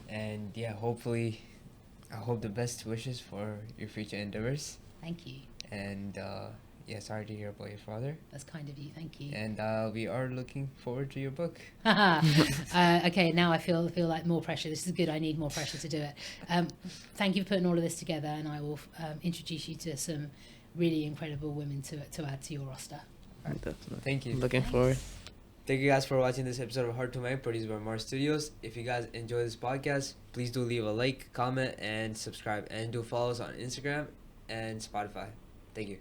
And yeah, hopefully, I hope the best wishes for your future endeavors. Thank you. And sorry to hear about your father. That's kind of you. Thank you. And we are looking forward to your book. Okay, now I feel like more pressure. This is good. I need more pressure to do it. Thank you for putting all of this together, and I will introduce you to some really incredible women to add to your roster. Definitely. Thank you. Looking forward. Thank you guys for watching this episode of Heart to Mind, produced by Mars Studios. If you guys enjoy this podcast, please do leave a like, comment, and subscribe. And do follow us on Instagram and Spotify. Thank you.